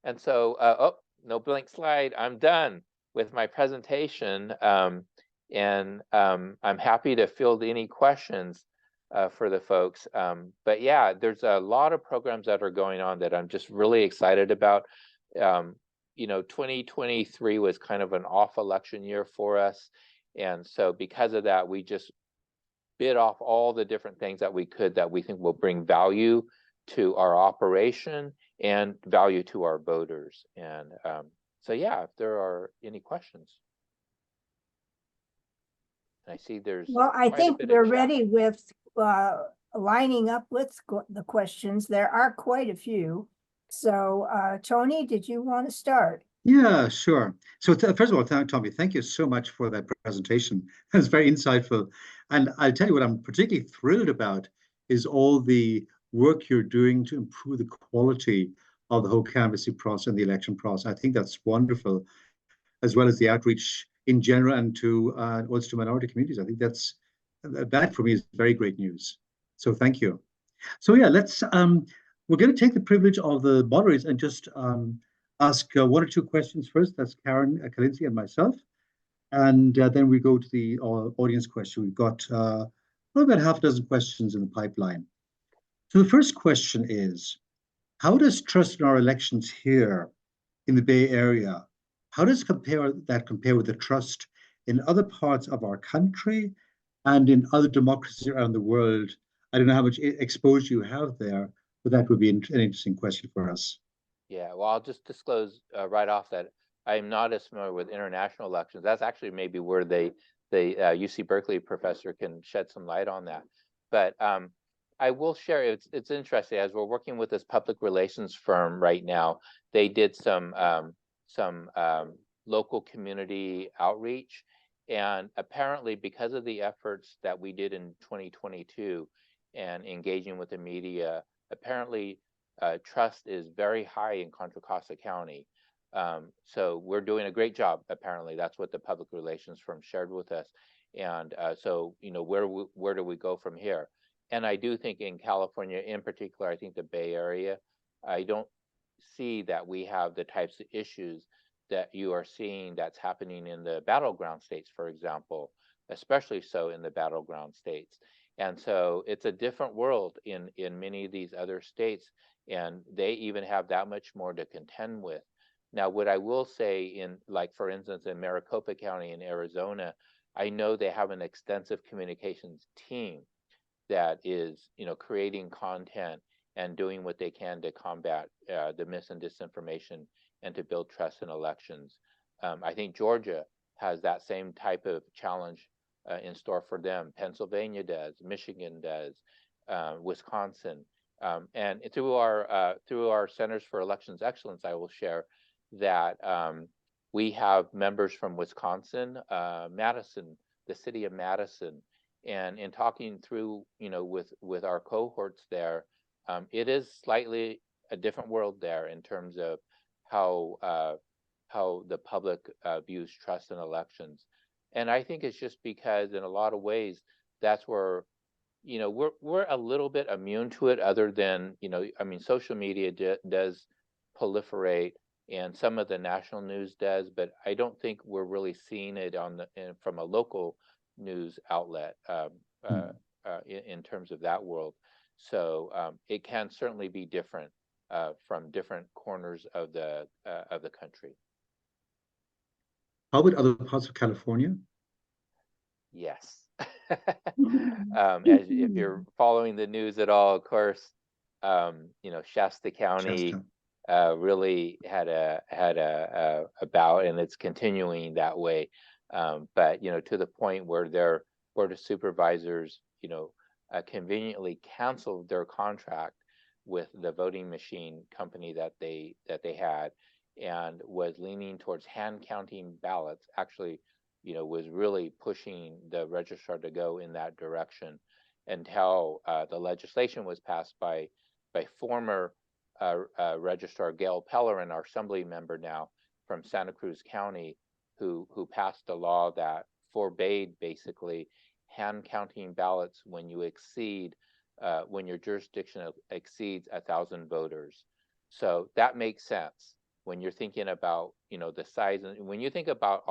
And so, no blank slide. I'm done with my presentation, and I'm happy to field any questions for the folks. But yeah, there's a lot of programs that are going on that I'm just really excited about. 2023 was kind of an off election year for us. And so because of that, we just bid off all the different things that we think will bring value to our operation and value to our voters. And so, yeah, if there are any questions. I see there's Well, I think we're ready with lining up with the questions. There are quite a few. So, Tony, did you want to start? Yeah, sure. So first of all, Tommy, thank you so much for that presentation. It was very insightful. And I'll tell you what I'm particularly thrilled about is all the work you're doing to improve the quality of the whole canvassing process and the election process. I think that's wonderful, as well as the outreach in general and to also to minority communities. I think that for me is very great news. So thank you. So yeah, we're going to take the privilege of the moderators and just ask one or two questions first. That's Karen Kalinske and myself. And then we go to the audience question. We've got about half a dozen questions in the pipeline. So the first question is, how does trust in our elections here in the Bay Area, how does that compare with the trust in other parts of our country and in other democracies around the world? I don't know how much exposure you have there, but that would be an interesting question for us. Yeah, well, I'll just disclose right off that I'm not as familiar with international elections. That's actually maybe where the UC Berkeley professor can shed some light on that. But I will share, it's interesting, as we're working with this public relations firm right now, they did some local community outreach. And apparently, because of the efforts that we did in 2022 and engaging with the media, apparently trust is very high in Contra Costa County. So we're doing a great job, apparently. That's what the public relations firm shared with us. And so, where do we go from here? And I do think in California, in particular, I think the Bay Area, I don't see that we have the types of issues that you are seeing that's happening in the battleground states, for example, especially so in the battleground states. And so it's a different world in many of these other states, and they even have that much more to contend with. Now, what I will say for instance, in Maricopa County in Arizona, I know they have an extensive communications team. that is, creating content and doing what they can to combat the mis and disinformation and to build trust in elections. I think Georgia has that same type of challenge in store for them. Pennsylvania does, Michigan does, Wisconsin, and through our Centers for Elections Excellence, I will share that we have members from Wisconsin, Madison, the city of Madison, and in talking through, with our cohorts there, it is slightly a different world there in terms of how the public views trust in elections. And I think it's just because in a lot of ways, that's where, we're a little bit immune to it, other than, I mean, social media does proliferate and some of the national news does, but I don't think we're really seeing it from a local news outlet in terms of that world. So it can certainly be different from different corners of the country. How about other parts of California? Yes. As if you're following the news at all, of course, Shasta County really had a bout, and it's continuing that way. But to the point where their board of supervisors, conveniently canceled their contract with the voting machine company that they had, and was leaning towards hand counting ballots. Actually, was really pushing the registrar to go in that direction until the legislation was passed by former registrar Gail Pellerin, our assembly member now from Santa Cruz County, who passed a law that forbade basically hand counting ballots when you exceed when your jurisdiction exceeds 1,000 voters. So that makes sense when you're thinking about the size, and when you think about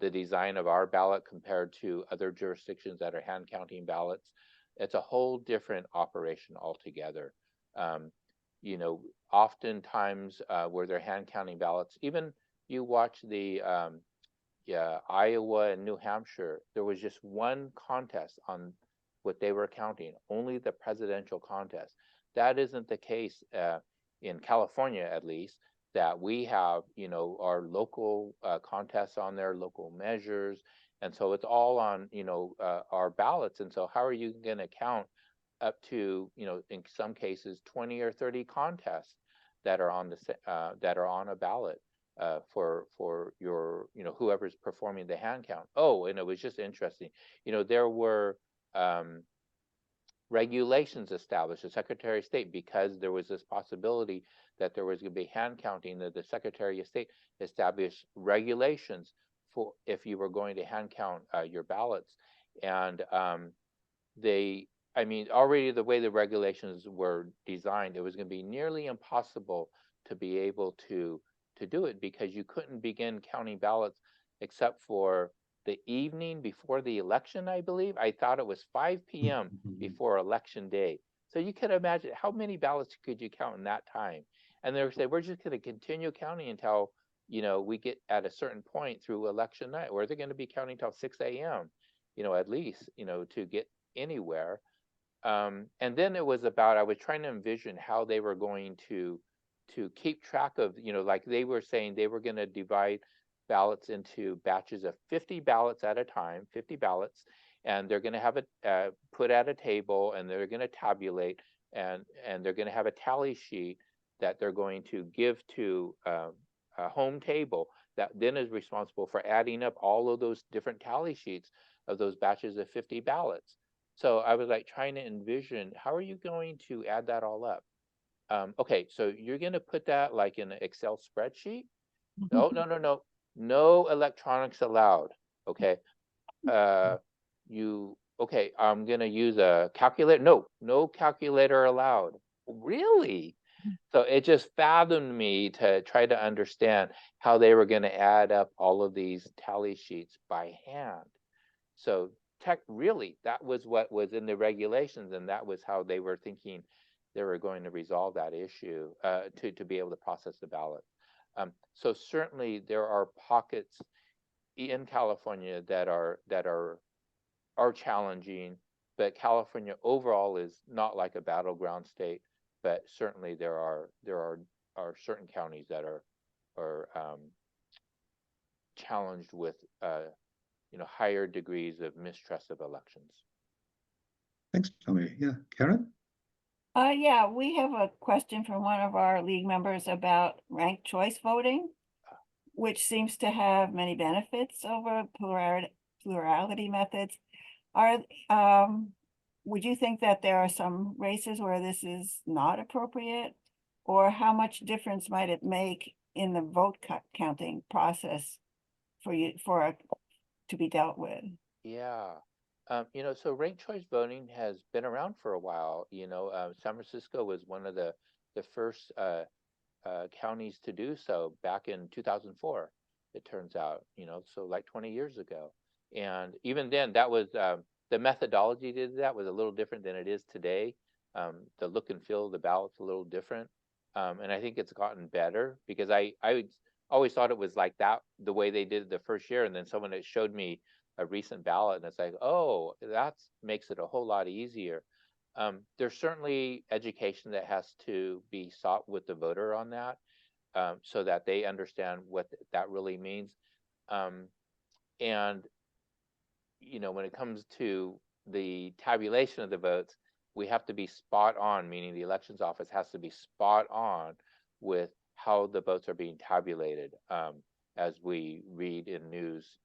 the design of our ballot compared to other jurisdictions that are hand counting ballots, it's a whole different operation altogether. Oftentimes where they're hand counting ballots, even you watch the Iowa and New Hampshire, there was just one contest on what they were counting, only the presidential contest. That isn't the case in California, at least, that we have, our local contests on there, local measures. And so it's all on, our ballots. And so how are you going to count up to, in some cases, 20 or 30 contests that are on a ballot for your, whoever's performing the hand count? Oh, and it was just interesting. There were regulations established, the Secretary of State, because there was this possibility that there was going to be hand counting, that the Secretary of State established regulations for if you were going to hand count your ballots. And already the way the regulations were designed, it was going to be nearly impossible to be able to do it, because you couldn't begin counting ballots except for the evening before the election, I believe. I thought it was 5 p.m. before election day. So you can imagine how many ballots could you count in that time? And they would say, we're just going to continue counting until, we get at a certain point through election night, or they're going to be counting until 6 a.m., at least, to get anywhere. And then it was about, I was trying to envision how they were going to keep track of, like they were saying, they were going to divide ballots into batches of 50 ballots at a time, 50 ballots, and they're going to have it put at a table, and they're going to tabulate, and they're going to have a tally sheet that they're going to give to a home table that then is responsible for adding up all of those different tally sheets of those batches of 50 ballots. So I was like trying to envision, how are you going to add that all up? Okay, so you're going to put that like in an Excel spreadsheet? No electronics allowed. Okay. Okay, I'm going to use a calculator. No calculator allowed. Really? So it just fathomed me to try to understand how they were going to add up all of these tally sheets by hand. So really, that was what was in the regulations, and that was how they were thinking they were going to resolve that issue to be able to process the ballot. So certainly there are pockets in California that are challenging. but California overall is not like a battleground state, but certainly there are certain counties that are challenged with higher degrees of mistrust of elections. Thanks, Tommy. Yeah, Karen? Yeah, we have a question from one of our league members about ranked choice voting, which seems to have many benefits over plurality methods. Would you think that there are some races where this is not appropriate? Or how much difference might it make in the vote counting process to be dealt with? Yeah. So ranked choice voting has been around for a while. San Francisco was one of the first counties to do so back in 2004, it turns out, so like 20 years ago. And even then, that was the methodology to do that was a little different than it is today. The look and feel of the ballot's a little different. And I think it's gotten better because I always thought it was like that, the way they did it the first year. And then someone had showed me a recent ballot and it's like, oh, that makes it a whole lot easier. There's certainly education that has to be sought with the voter on that, so that they understand what that really means. And when it comes to the tabulation of the votes, we have to be spot on, meaning the elections office has to be spot on with how the votes are being tabulated. As we read in news,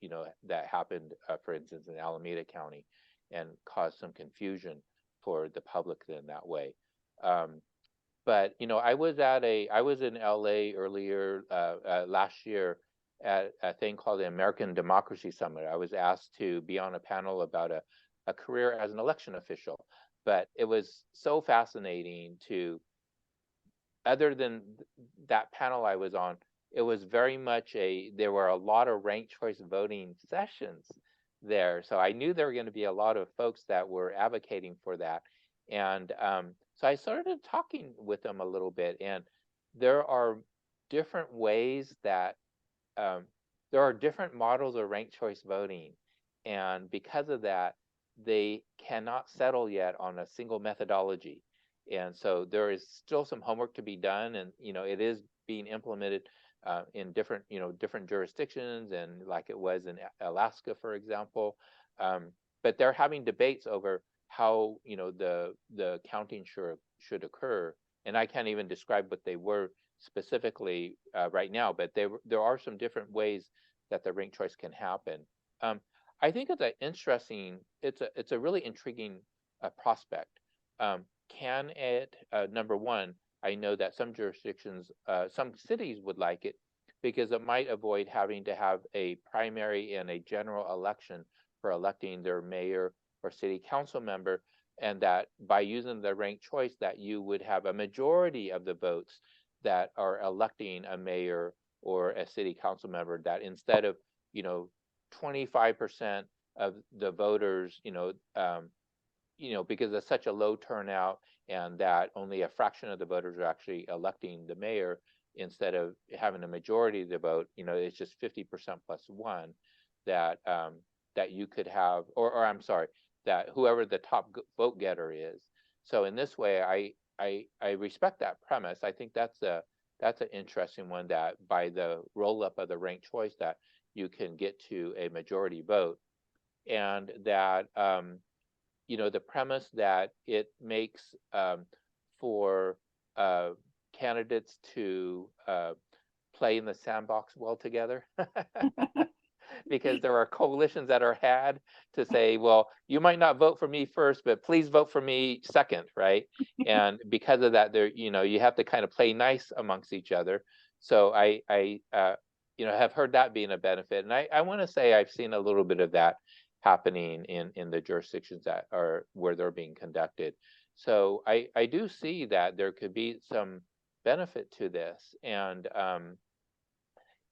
that happened, for instance, in Alameda County, and caused some confusion for the public in that way. But I was in LA earlier last year at a thing called the American Democracy Summit. I was asked to be on a panel about a career as an election official, but it was so fascinating other than that panel I was on, it was very much there were a lot of ranked choice voting sessions there. So I knew there were going to be a lot of folks that were advocating for that. And so I started talking with them a little bit, and there are different ways that there are different models of ranked choice voting. And because of that, they cannot settle yet on a single methodology. And so there is still some homework to be done, and it is being implemented in different jurisdictions, and like it was in Alaska, for example. But they're having debates over how the counting should occur, and I can't even describe what they were specifically right now. But there are some different ways that the ranked choice can happen. I think it's a really intriguing prospect. Can it, number one, I know that some jurisdictions, some cities would like it because it might avoid having to have a primary and a general election for electing their mayor or city council member, and that by using the ranked choice that you would have a majority of the votes that are electing a mayor or a city council member, that instead of 25% of the voters, because it's such a low turnout, and that only a fraction of the voters are actually electing the mayor, instead of having a majority of the vote, it's just 50% plus one, that you could have, or I'm sorry, that whoever the top vote getter is. So in this way, I respect that premise. I think that's an interesting one, that by the roll up of the ranked choice that you can get to a majority vote, and that the premise that it makes for candidates to play in the sandbox well together. Because there are coalitions that are had to say, well, you might not vote for me first, but please vote for me second, right? And because of that, you have to kind of play nice amongst each other. So I have heard that being a benefit, and I want to say I've seen a little bit of that happening in the jurisdictions that are where they're being conducted. So I do see that there could be some benefit to this, and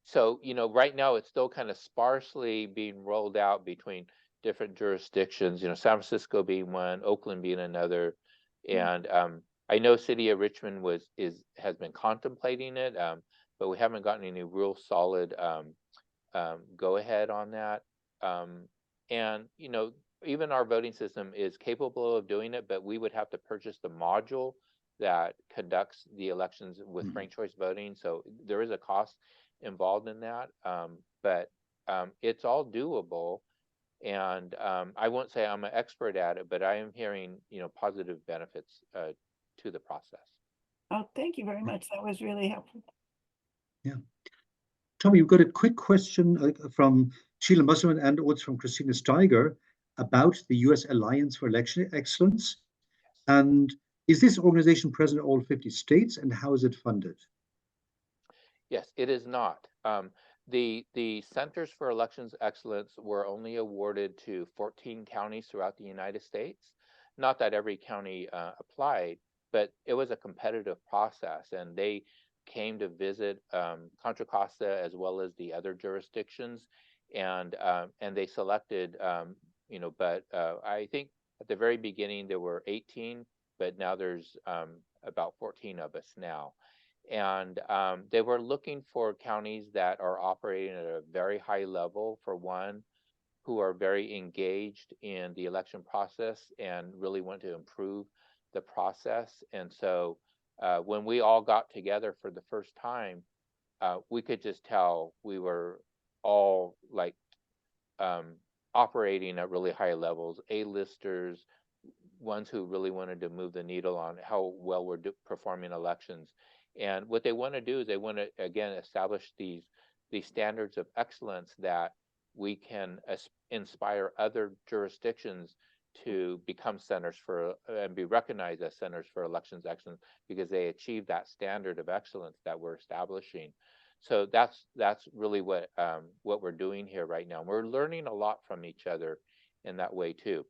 so right now it's still kind of sparsely being rolled out between different jurisdictions. San Francisco being one, Oakland being another, and I know City of Richmond has been contemplating it, but we haven't gotten any real solid go ahead on that. And even our voting system is capable of doing it, but we would have to purchase the module that conducts the elections with Mhm. ranked choice voting. So there is a cost involved in that, but it's all doable. And I won't say I'm an expert at it, but I am hearing, positive benefits to the process. Oh, thank you very much. That was really helpful. Tommy, we've got a quick question from Sheila Musselman and also from Christina Steiger about the U.S. Alliance for Election Excellence. And is this organization present in all 50 states, and how is it funded? Yes, it is not. The Centers for Elections Excellence were only awarded to 14 counties throughout the United States. Not that every county applied, but it was a competitive process, and they came to visit Contra Costa as well as the other jurisdictions, and they selected, but I think at the very beginning there were 18, but now there's about 14 of us now. And they were looking for counties that are operating at a very high level, for one, who are very engaged in the election process and really want to improve the process. And so when we all got together for the first time, we could just tell we were all like operating at really high levels, A-listers, ones who really wanted to move the needle on how well we're performing elections. And what they want to do is they want to, again, establish these standards of excellence that we can inspire other jurisdictions to become centers for and be recognized as centers for elections excellence, because they achieve that standard of excellence that we're establishing. So that's really what we're doing here right now. We're learning a lot from each other in that way too.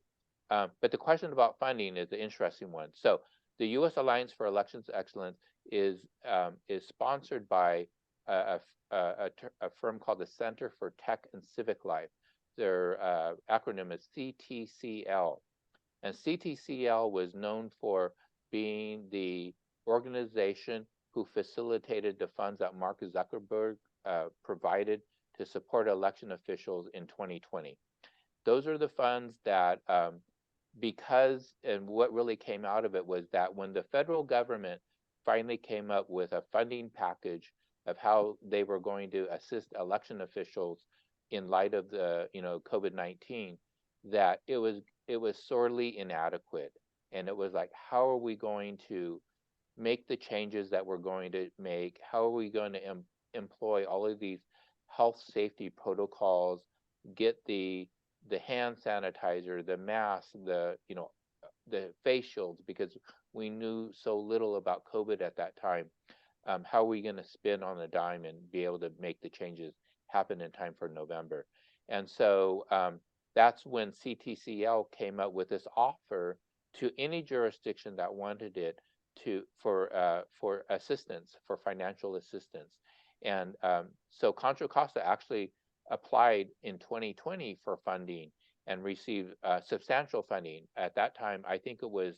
But the question about funding is the interesting one. So the U.S. Alliance for Elections Excellence is sponsored by a firm called the Center for Tech and Civic Life. Their acronym is CTCL. And CTCL was known for being the organization who facilitated the funds that Mark Zuckerberg provided to support election officials in 2020. Those are the funds that and what really came out of it was that when the federal government finally came up with a funding package of how they were going to assist election officials in light of the COVID-19, that it was sorely inadequate. And it was like, how are we going to make the changes that we're going to make? How are we going to employ all of these health safety protocols, get the hand sanitizer, the mask, the face shields, because we knew so little about COVID at that time. How are we going to spin on a dime and be able to make the changes happen in time for November? And so that's when CTCL came up with this offer to any jurisdiction that wanted it for assistance, for financial assistance. And so Contra Costa actually applied in 2020 for funding and received substantial funding. At that time, I think it was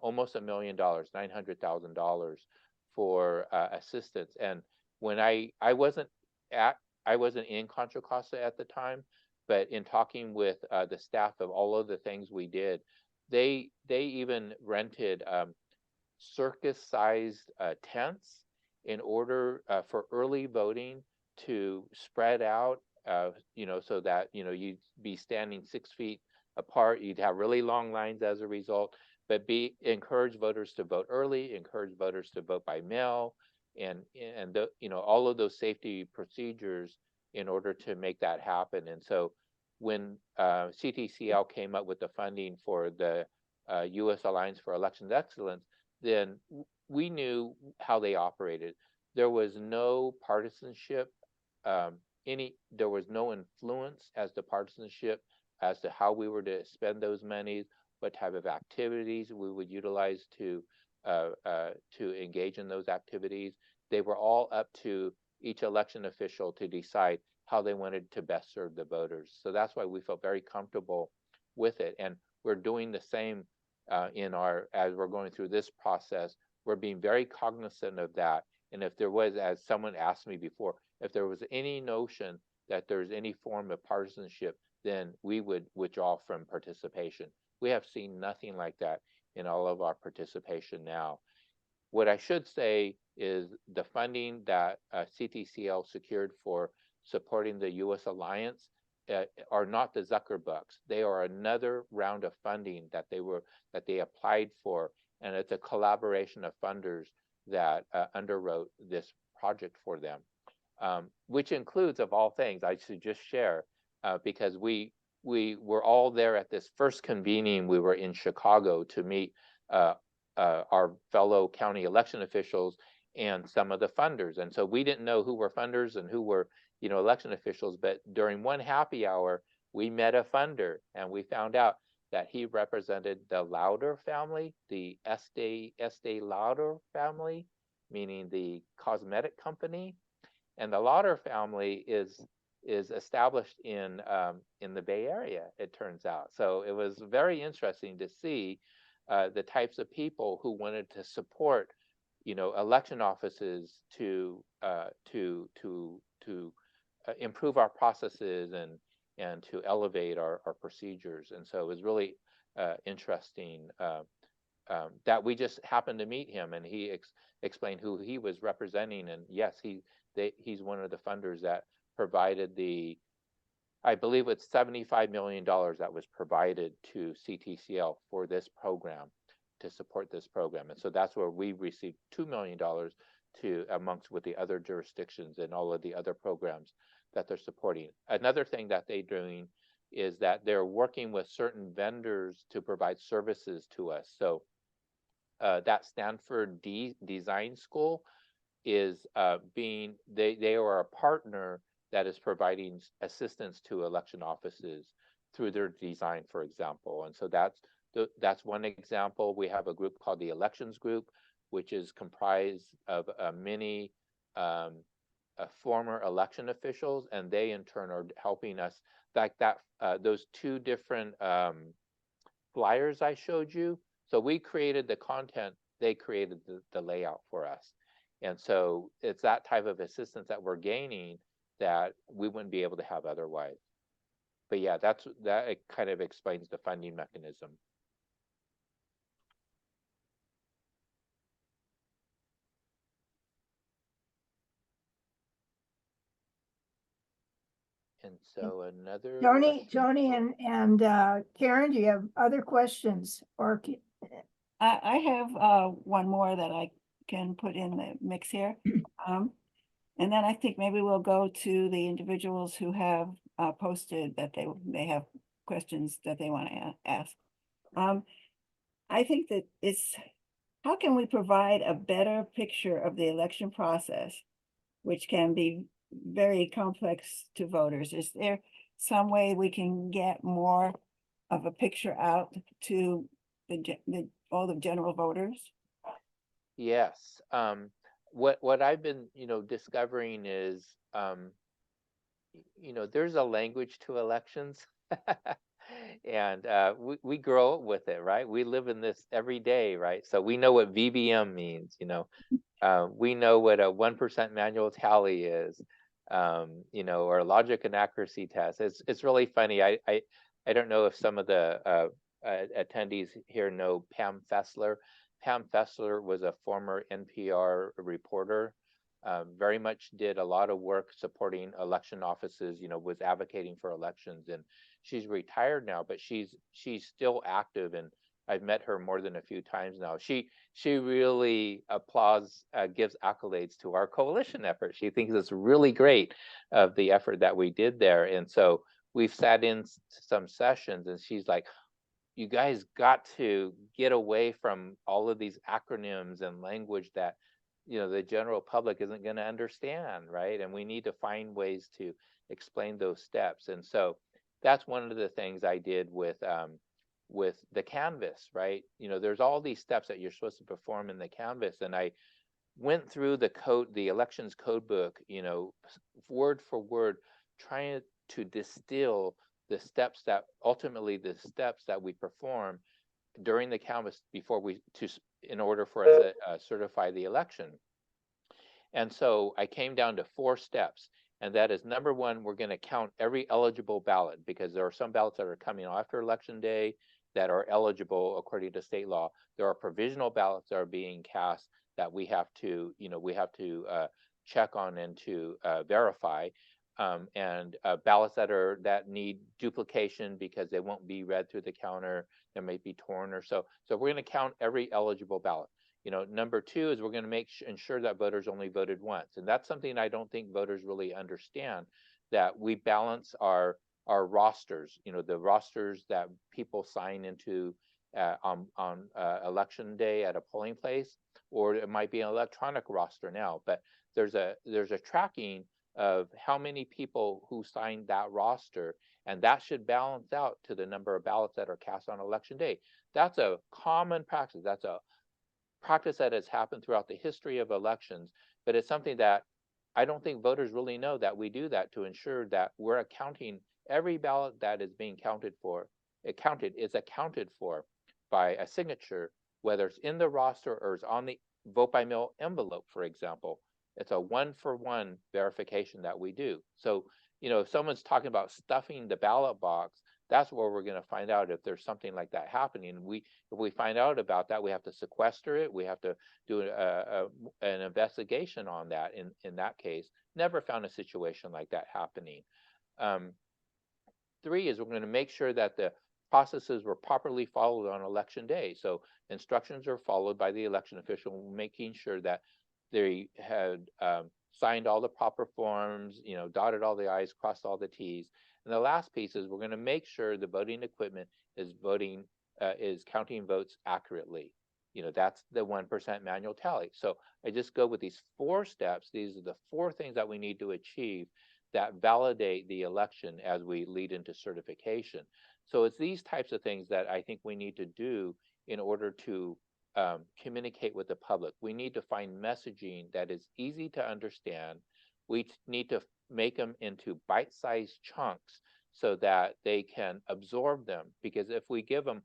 almost $1 million, $900,000 for assistance. And when I wasn't in Contra Costa at the time, but in talking with the staff of all of the things we did, they even rented circus-sized tents in order for early voting to spread out, so that you'd be standing 6 feet apart. You'd have really long lines as a result, but encourage voters to vote early, encourage voters to vote by mail, and all of those safety procedures in order to make that happen. And so when CTCL came up with the funding for the U.S. Alliance for Elections Excellence, then we knew how they operated. There was no partisanship, there was no influence as to partisanship as to how we were to spend those monies, what type of activities we would utilize to engage in those activities. They were all up to each election official to decide how they wanted to best serve the voters. So that's why we felt very comfortable with it. And we're doing the same as we're going through this process. We're being very cognizant of that. And if there was, as someone asked me before, if there was any notion that there's any form of partisanship, then we would withdraw from participation. We have seen nothing like that in all of our participation now. What I should say is the funding that CTCL secured for supporting the U.S. Alliance are not the Zuckerbucks. They are another round of funding that they applied for, and it's a collaboration of funders that underwrote this project for them, which includes, of all things, I should just share, because we were all there at this first convening. We were in Chicago to meet our fellow county election officials and some of the funders. And so we didn't know who were funders and who were, election officials, but during one happy hour, we met a funder and we found out that he represented the Lauder family, the Estee Lauder family, meaning the cosmetic company. And the Lauder family is established in the Bay Area, it turns out. So it was very interesting to see the types of people who wanted to support, election offices to improve our processes and to elevate our procedures. And so it was really interesting that we just happened to meet him, and he explained who he was representing. And yes, he's one of the funders that provided I believe it's $75 million that was provided to CTCL for this program, to support this program. And so that's where we received $2 million amongst with the other jurisdictions and all of the other programs that they're supporting. Another thing that they're doing is that they're working with certain vendors to provide services to us. So that Stanford Design School is they are a partner that is providing assistance to election offices through their design, for example. And so that's one example. We have a group called the Elections Group, which is comprised of many former election officials, and they in turn are helping us. Like that, those two different flyers I showed you. So we created the content, they created the layout for us. And so it's that type of assistance that we're gaining that we wouldn't be able to have otherwise. But yeah, that it kind of explains the funding mechanism. And so another Joni question. and Karen, do you have other questions or? I have one more that I can put in the mix here. And then I think maybe we'll go to the individuals who have posted that they have questions that they want to ask. I think that how can we provide a better picture of the election process, which can be very complex to voters? Is there some way we can get more of a picture out to all the general voters? Yes. What I've been, discovering is, there's a language to elections, and we grow up with it, right? We live in this every day, right? So we know what VBM means, we know what a 1% manual tally is, or logic and accuracy test. It's really funny. I don't know if some of the attendees here know Pam Fessler. Pam Fessler was a former NPR reporter, very much did a lot of work supporting election offices, was advocating for elections, and she's retired now, but she's still active, and I've met her more than a few times now. She really gives accolades to our coalition effort. She thinks it's really great of the effort that we did there. And so we've sat in some sessions and she's like, you guys got to get away from all of these acronyms and language that, the general public isn't going to understand, right? And we need to find ways to explain those steps. And so that's one of the things I did with the Canvas, right? There's all these steps that you're supposed to perform in the Canvas. And I went through the elections code book, word for word, trying to distill the steps that we perform during the Canvas in order for us to certify the election. And so I came down to 4 steps. And that is, number one, we're going to count every eligible ballot, because there are some ballots that are coming after Election Day that are eligible according to state law. There are provisional ballots that are being cast that we have to, check on and to verify. And ballots that need duplication because they won't be read through the counter, they may be torn or so. So we're going to count every eligible ballot. Number two is we're going to ensure that voters only voted once. And that's something I don't think voters really understand, that we balance our rosters, the rosters that people sign into on election day at a polling place, or it might be an electronic roster now, but there's a tracking of how many people who signed that roster, and that should balance out to the number of ballots that are cast on election day. That's a common practice. That's a practice that has happened throughout the history of elections, but it's something that I don't think voters really know, that we do that to ensure that we're accounting every ballot that is being counted for. Is accounted for by a signature, whether it's in the roster or is on the vote by mail envelope, for example. It's a one-for-one verification that we do. So, if someone's talking about stuffing the ballot box, that's where we're going to find out if there's something like that happening. If we find out about that, we have to sequester it. We have to do an investigation on that. In that case, never found a situation like that happening. Three is we're going to make sure that the processes were properly followed on election day. So instructions are followed by the election official, making sure that they had signed all the proper forms, dotted all the I's, crossed all the T's. And the last piece is we're going to make sure the voting equipment is counting votes accurately. That's the 1% manual tally. So I just go with these 4 steps. These are the 4 things that we need to achieve that validate the election as we lead into certification. So it's these types of things that I think we need to do in order to communicate with the public. We need to find messaging that is easy to understand. We need to make them into bite-sized chunks so that they can absorb them, because if we give them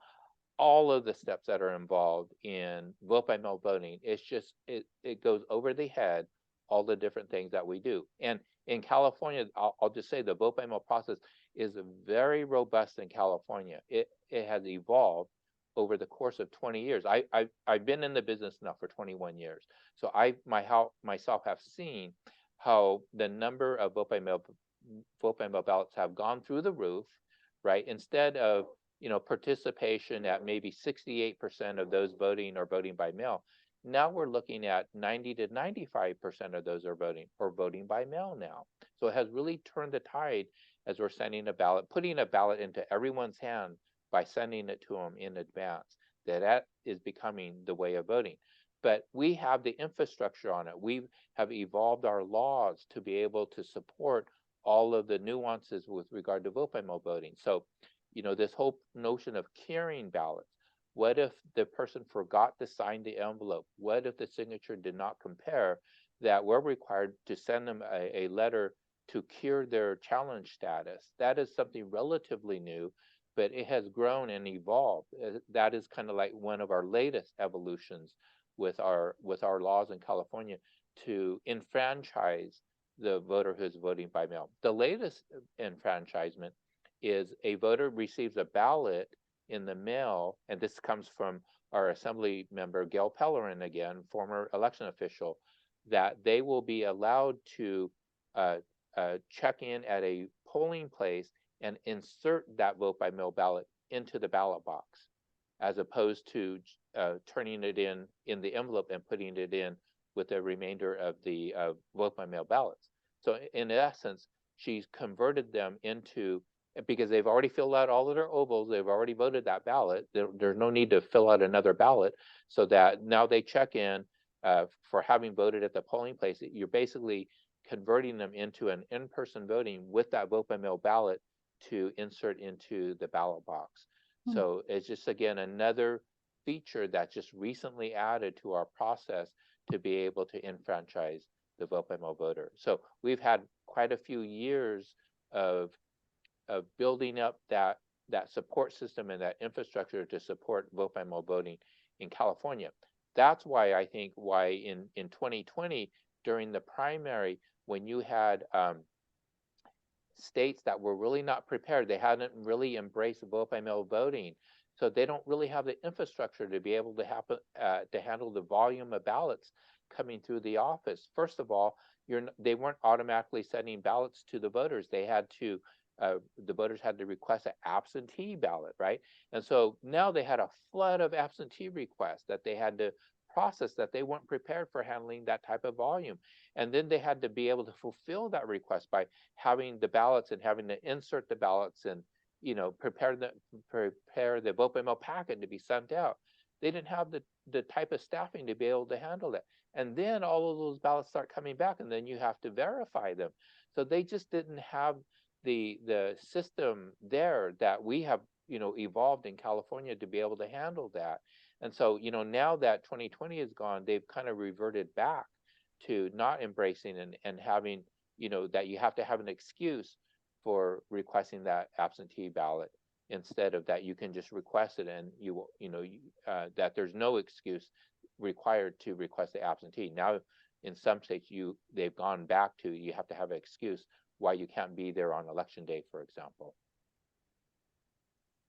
all of the steps that are involved in vote by mail voting, it's just it goes over the head all the different things that we do. And in California, I'll just say the vote by mail process is very robust in California. It has evolved over the course of 20 years. I've been in the business now for 21 years. So I myself have seen how the number of vote by mail ballots have gone through the roof, right? Instead of participation at maybe 68% of those voting or voting by mail, now we're looking at 90 to 95% of those are voting by mail now. So it has really turned the tide as we're sending a ballot, putting a ballot into everyone's hand by sending it to them in advance. That is becoming the way of voting. But we have the infrastructure on it. We have evolved our laws to be able to support all of the nuances with regard to vote by mail voting. So, this whole notion of carrying ballots. What if the person forgot to sign the envelope? What if the signature did not compare? That we're required to send them a letter to cure their challenge status. That is something relatively new, but it has grown and evolved. That is kind of like one of our latest evolutions with our laws in California to enfranchise the voter who's voting by mail. The latest enfranchisement is a voter receives a ballot in the mail, and this comes from our assembly member, Gail Pellerin, again, former election official, that they will be allowed to check in at a polling place and insert that vote by mail ballot into the ballot box, as opposed to turning it in the envelope and putting it in with the remainder of the vote by mail ballots. So in essence, she's converted them into, because they've already filled out all of their ovals, they've already voted that ballot, there's no need to fill out another ballot, so that now they check in for having voted at the polling place. You're basically converting them into an in-person voting with that vote by mail ballot to insert into the ballot box. So it's just, again, another feature that's just recently added to our process to be able to enfranchise the vote by mail voter. So we've had quite a few years of building up that support system and that infrastructure to support vote by mail voting in California. That's why I think in 2020, during the primary, when you had states that were really not prepared. They hadn't really embraced vote by mail voting. So they don't really have the infrastructure to be able to happen to handle the volume of ballots coming through the office. First of all, they weren't automatically sending ballots to the voters. They had to the voters had to request an absentee ballot, right? And so now they had a flood of absentee requests that they had to process, that they weren't prepared for handling that type of volume. And then they had to be able to fulfill that request by having the ballots and having to insert the ballots and prepare the vote by mail packet to be sent out. They didn't have the type of staffing to be able to handle that. And then all of those ballots start coming back, and then you have to verify them. So they just didn't have the system there that we have evolved in California to be able to handle that. And so now that 2020 is gone, they've kind of reverted back to not embracing and having that you have to have an excuse for requesting that absentee ballot, instead of that you can just request it and that there's no excuse required to request the absentee. Now in some states they've gone back to you have to have an excuse why you can't be there on election day, for example.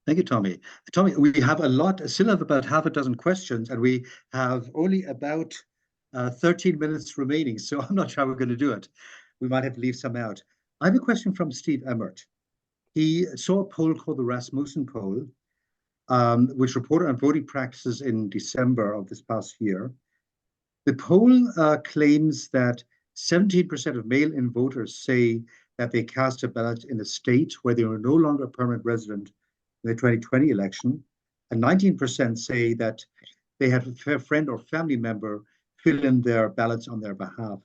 Thank you, Tommy. Tommy, we have still have about half a dozen questions, and we have only about 13 minutes remaining, so I'm not sure how we're going to do it. We might have to leave some out. I have a question from Steve Emmert. He saw a poll called the Rasmussen poll, which reported on voting practices in December of this past year. The poll claims that 17% of mail-in voters say that they cast a ballot in a state where they were no longer a permanent resident in the 2020 election, and 19% say that they had a friend or family member fill in their ballots on their behalf.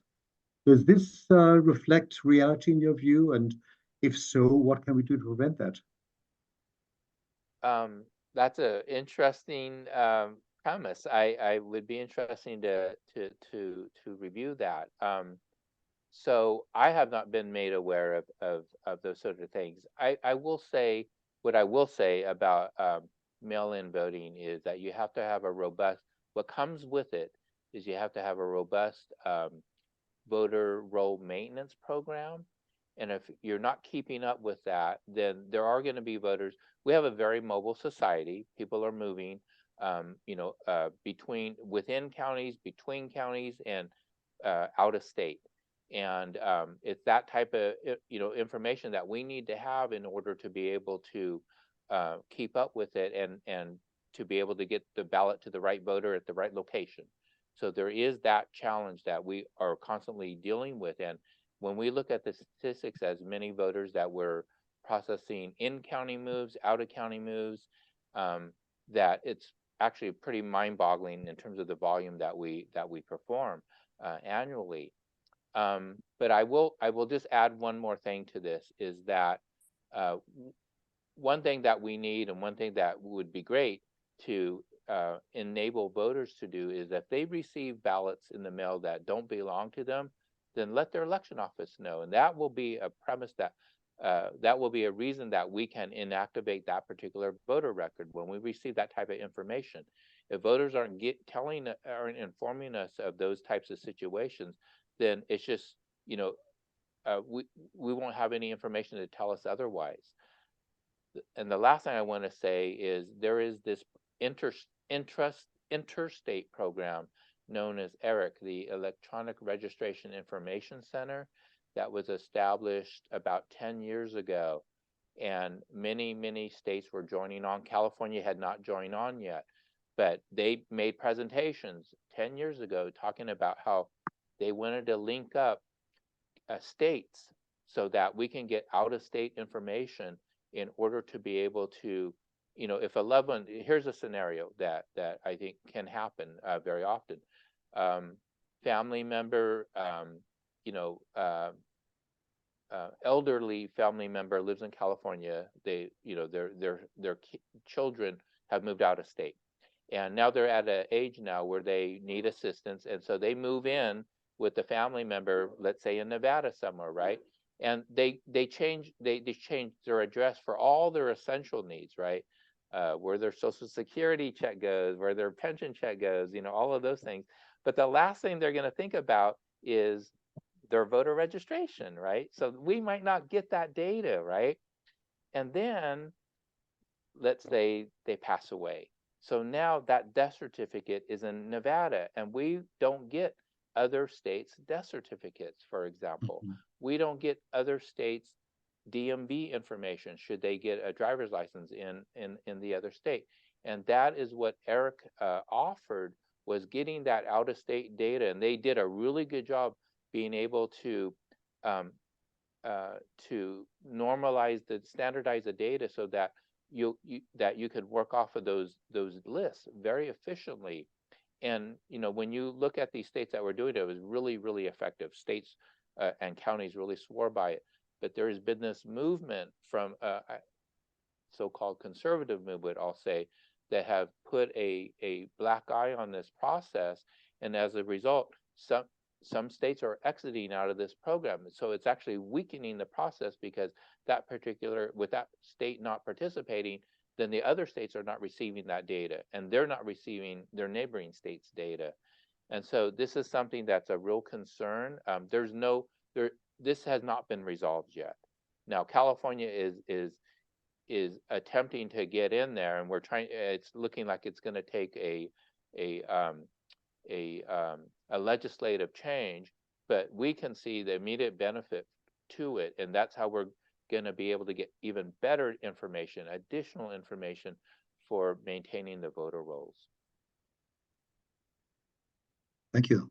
Does this reflect reality in your view? And if so, what can we do to prevent that? That's an interesting premise. I would be interesting to review that. So I have not been made aware of those sort of things. I will say what I will say about mail-in voting is that you have to have a robust. What comes with it is you have to have a robust voter roll maintenance program. And if you're not keeping up with that, then there are going to be voters. We have a very mobile society. People are moving, within counties, between counties, and out of state. And it's that type of information that we need to have in order to be able to keep up with it and to be able to get the ballot to the right voter at the right location. So there is that challenge that we are constantly dealing with. And when we look at the statistics, as many voters that were processing in-county moves, out-of-county moves, that it's actually pretty mind-boggling in terms of the volume that we perform annually. But I will just add one more thing to this, is that one thing that we need and one thing that would be great to enable voters to do is that if they receive ballots in the mail that don't belong to them, then let their election office know. And that will be a premise that will be a reason that we can inactivate that particular voter record when we receive that type of information. If voters aren't informing us of those types of situations, then it's just, we won't have any information to tell us otherwise. And the last thing I want to say is there is this interstate program known as ERIC, the Electronic Registration Information Center, that was established about 10 years ago. And many states were joining on. California had not joined on yet, but they made presentations 10 years ago talking about how they wanted to link up states so that we can get out-of-state information in order to be able to, if a loved one, here's a scenario that I think can happen very often. Family member, elderly family member lives in California. They, their children have moved out of state, and now they're at an age now where they need assistance, and so they move in with the family member, let's say in Nevada somewhere, right? And they change their address for all their essential needs, right? Where their Social Security check goes, where their pension check goes, all of those things. But the last thing they're going to think about is their voter registration, right? So we might not get that data, right? And then let's say they pass away. So now that death certificate is in Nevada, and we don't get other states' death certificates, for example. Mhm. We don't get other states' DMV information should they get a driver's license in the other state. And that is what Eric offered, was getting that out-of-state data, and they did a really good job being able um, to normalize standardize the data so that you could work off of those lists very efficiently. And when you look at these states that were doing it, it was really effective. States and counties really swore by it. But there has been this movement from so-called conservative movement, I'll say, that have put a black eye on this process, and as a result, some states are exiting out of this program. So it's actually weakening the process, because with that state not participating, then the other states are not receiving that data, and they're not receiving their neighboring states' data. And so this is something that's a real concern. This has not been resolved yet. Now, California is attempting to get in there, and it's looking like it's going to take a legislative change, but we can see the immediate benefit to it, and that's how we're going to be able to get even better information, additional information for maintaining the voter rolls. Thank you.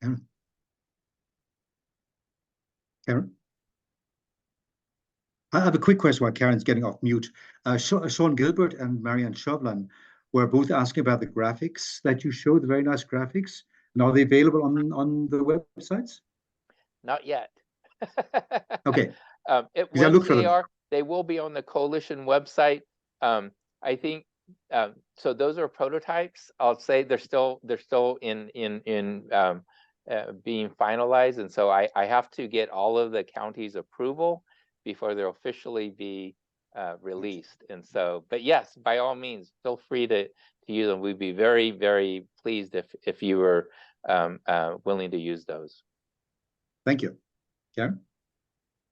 Karen? Karen? I have a quick question while Karen's getting off mute. Sean Gilbert and Marianne Chauvelin were both asking about the graphics that you showed, the very nice graphics. And are they available on the websites? Not yet. Okay. Because I Once looked for they them. are, they will be on the coalition website. I think so. Those are prototypes. I'll say they're still in being finalized, and so I have to get all of the counties' approval before they'll officially be released. And so, but yes, by all means, feel free to use them. We'd be very pleased if you were willing to use those. Thank you. Karen?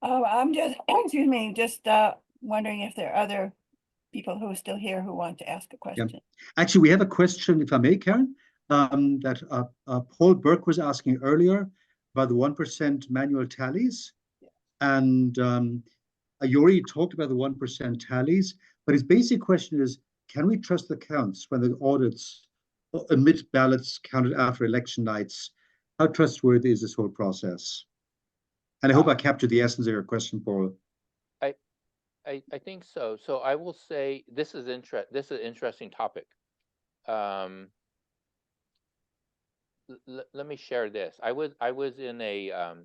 Oh, I'm just, excuse me, just wondering if there are other people who are still here who want to ask a question. Actually, we have a question, if I may, Karen, that Paul Burke was asking earlier about the 1% manual tallies. And you already talked about the 1% tallies, but his basic question is, can we trust the counts when the audits omit ballots counted after election nights? How trustworthy is this whole process? And I hope I captured the essence of your question, Paul. I think so. So I will say this is an interesting topic. Let me share this. I was in a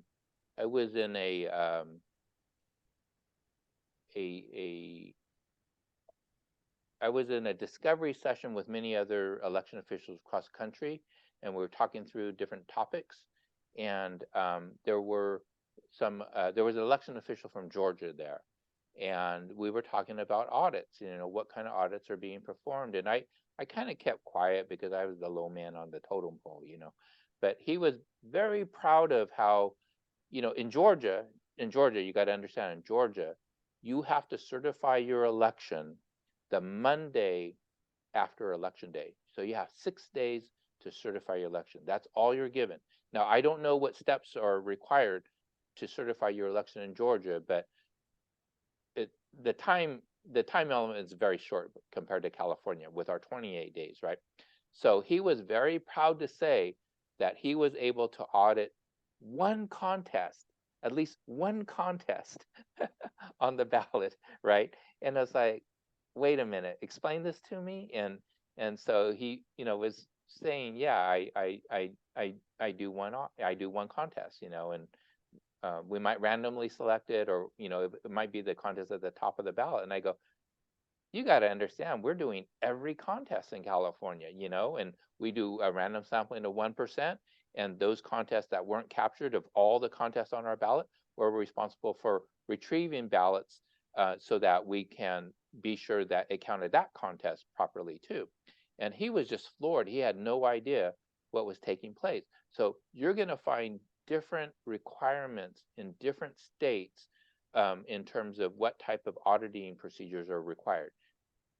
discovery session with many other election officials across the country, and we were talking through different topics. And there was an election official from Georgia there, and we were talking about audits. What kind of audits are being performed, and I kind of kept quiet because I was the low man on the totem pole, but he was very proud of how, in Georgia, you got to understand, in Georgia, you have to certify your election the Monday after election day. So you have 6 days to certify your election. That's all you're given. Now, I don't know what steps are required to certify your election in Georgia, but the time element is very short compared to California with our 28 days, right? So he was very proud to say that he was able to audit at least one contest on the ballot, right? And I was like, wait a minute, explain this to me. And so he, was saying, yeah, I do one contest, and we might randomly select it, or it might be the contest at the top of the ballot. And I go, you got to understand, we're doing every contest in California, and we do a random sampling of 1%, and those contests that weren't captured of all the contests on our ballot, we're responsible for retrieving ballots so that we can be sure that it counted that contest properly too. And he was just floored. He had no idea what was taking place. So you're going to find different requirements in different states in terms of what type of auditing procedures are required.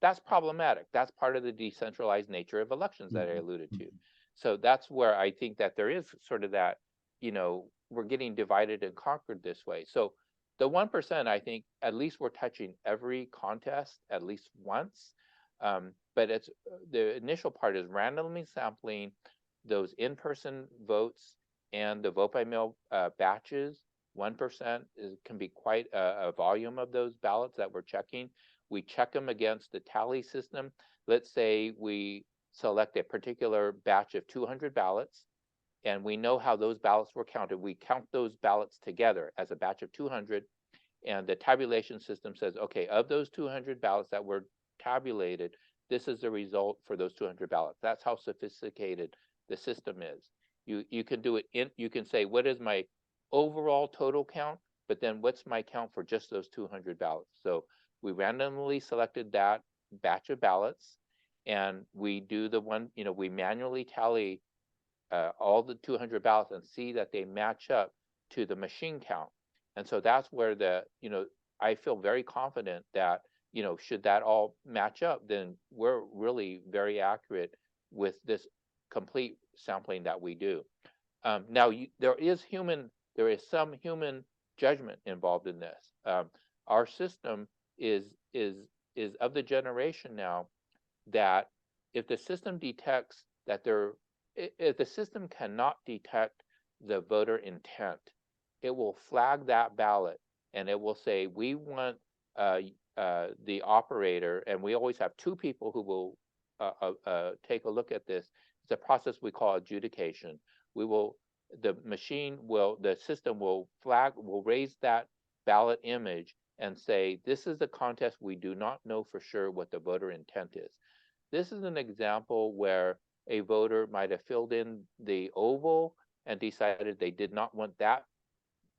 That's problematic. That's part of the decentralized nature of elections that I alluded to. So that's where I think that there is sort of that, we're getting divided and conquered this way. So the 1%, I think at least we're touching every contest at least once. But it's the initial part is randomly sampling those in-person votes and the vote by mail batches. 1% can be quite a volume of those ballots that we're checking. We check them against the tally system. Let's say we select a particular batch of 200 ballots, and we know how those ballots were counted. We count those ballots together as a batch of 200, and the tabulation system says, okay, of those 200 ballots that were tabulated, this is the result for those 200 ballots. That's how sophisticated the system is. You can do it you can say, what is my overall total count, but then what's my count for just those 200 ballots? So we randomly selected that batch of ballots, and we do the one, we manually tally all the 200 ballots and see that they match up to the machine count. And so that's where I feel very confident that, should that all match up, then we're really very accurate with this complete sampling that we do. Now, there is some human judgment involved in this. Our system is of the generation now that if the system detects that if the system cannot detect the voter intent, it will flag that ballot and it will say, we want the operator, and we always have two people who will take a look at this. It's a process we call adjudication. The system will raise that ballot image and say, this is a contest, we do not know for sure what the voter intent is. This is an example where a voter might have filled in the oval and decided they did not want that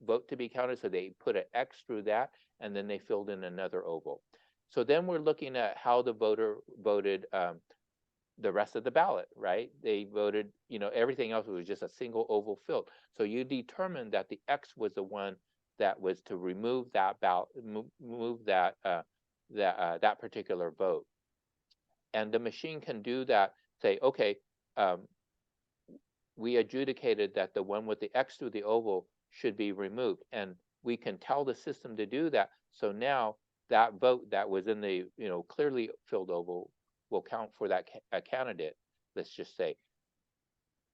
vote to be counted, so they put an X through that, and then they filled in another oval. So then we're looking at how the voter voted the rest of the ballot, right? They voted, everything else was just a single oval filled. So you determined that the X was the one that was to remove that ballot, move that that particular vote. And the machine can do that, say, okay, we adjudicated that the one with the X through the oval should be removed. And we can tell the system to do that. So now that vote that was in the clearly filled oval will count for that candidate, let's just say.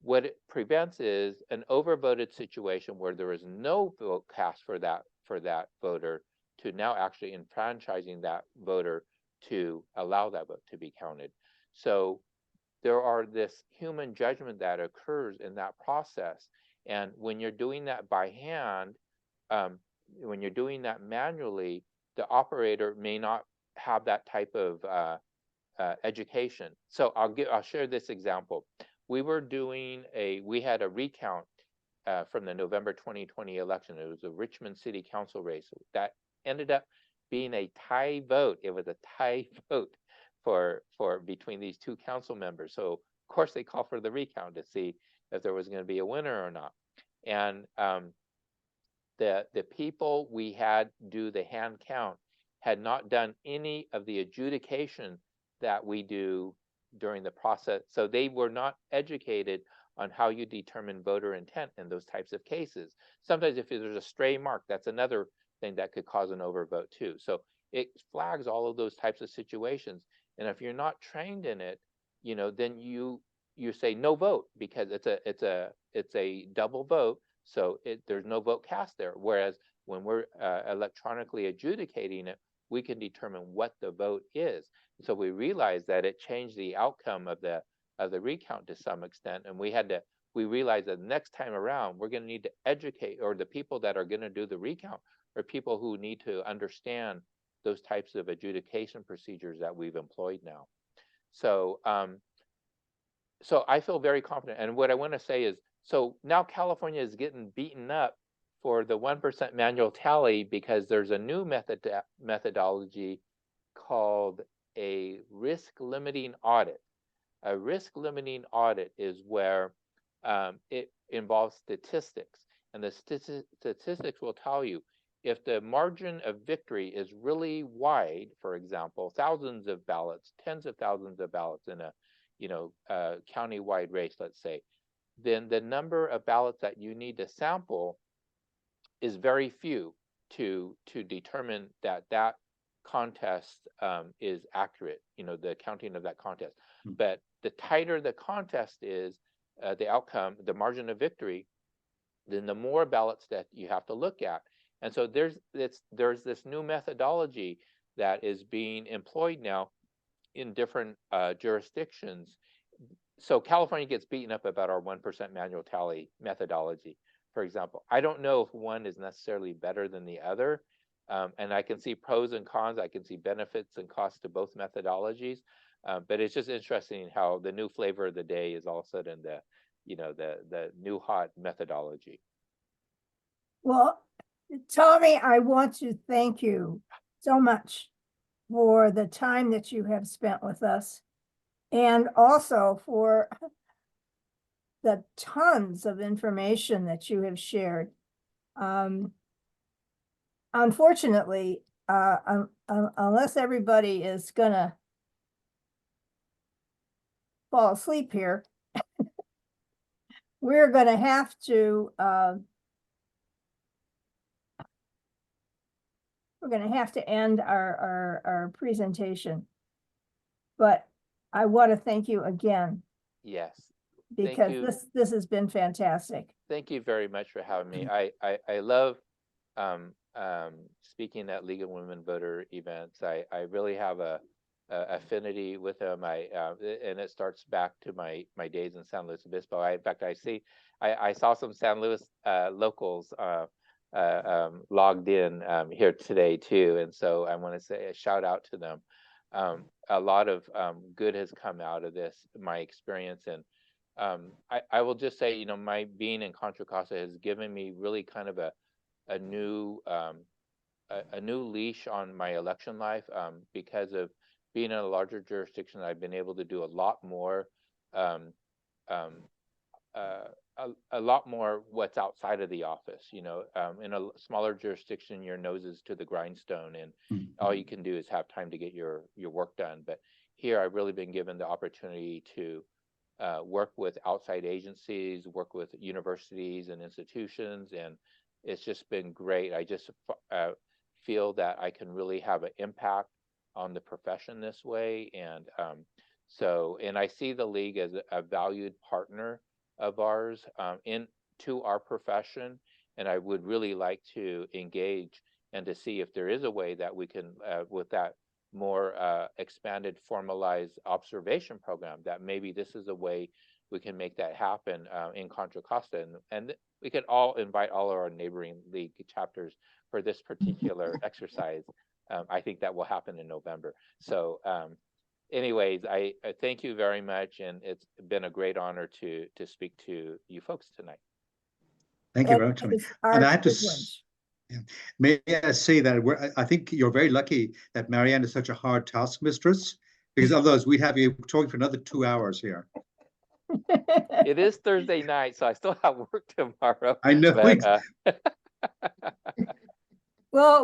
What it prevents is an overvoted situation where there is no vote cast for that voter, to now actually enfranchising that voter to allow that vote to be counted. So there are this human judgment that occurs in that process. And when you're doing that by hand, when you're doing that manually, the operator may not have that type of education. So I'll share this example. We had a recount from the November 2020 election. It was a Richmond City Council race that ended up being a tie vote. It was a tie vote for between these two council members. So of course they called for the recount to see if there was going to be a winner or not. And the people we had do the hand count had not done any of the adjudication that we do during the process. So they were not educated on how you determine voter intent in those types of cases. Sometimes if there's a stray mark, that's another thing that could cause an overvote too. So it flags all of those types of situations. And if you're not trained in it, then you say no vote, because it's a double vote. So there's no vote cast there. Whereas when we're electronically adjudicating it, we can determine what the vote is. So we realized that it changed the outcome of the recount to some extent, and we realized that next time around we're going to need to educate, or the people that are going to do the recount are people who need to understand those types of adjudication procedures that we've employed now. So so I feel very confident. And what I want to say is, so now California is getting beaten up for the 1% manual tally because there's a new methodology called a risk limiting audit. A risk limiting audit is where it involves statistics. and the statistics will tell you if the margin of victory is really wide, for example, thousands of ballots, tens of thousands of ballots in a, county-wide race, let's say, then the number of ballots that you need to sample is very few to determine that contest is accurate, the counting of that contest. But the tighter the contest is, the outcome, the margin of victory, then the more ballots that you have to look at. And so there's this new methodology that is being employed now in different jurisdictions. So California gets beaten up about our 1% manual tally methodology, for example. I don't know if one is necessarily better than the other. And I can see pros and cons. I can see benefits and costs to both methodologies. But it's just interesting how the new flavor of the day is all of a sudden the new hot methodology. Well, Tommy, I want to thank you so much for the time that you have spent with us, and also for the tons of information that you have shared. Unfortunately, unless everybody is gonna fall asleep here, we're gonna have to end our presentation. But I want to thank you again, Yes. because you. this has been fantastic. Thank you very much for having me. I love speaking at League of Women Voter events. I really have a affinity with them. And it starts back to my days in San Luis Obispo. In fact, I saw some San Luis locals logged in here today too, and so I want to say a shout out to them. A lot of good has come out of this, my experience, and I will just say, my being in Contra Costa has given me really kind of a new leash on my election life, because of being in a larger jurisdiction. I've been able to do a lot more, a lot more what's outside of the office. In a smaller jurisdiction, your nose is to the grindstone, and all you can do is have time to get your work done. But here, I've really been given the opportunity to work with outside agencies, work with universities and institutions, and it's just been great. I just feel that I can really have an impact on the profession this way, and and I see the league as a valued partner of ours into our profession, and I would really like to engage and to see if there is a way that we can, with that more expanded, formalized observation program, that maybe this is a way we can make that happen in Contra Costa, and we could all invite all of our neighboring league chapters for this particular exercise. I think that will happen in November. So anyways, I thank you very much, and it's been a great honor to speak to you folks tonight. Thank you very much, Tommy. And I have to may I say that I think you're very lucky that Marianne is such a hard taskmistress, because otherwise we'd have you talking for another 2 hours here. It is Thursday night, so I still have work tomorrow. I know. But, well,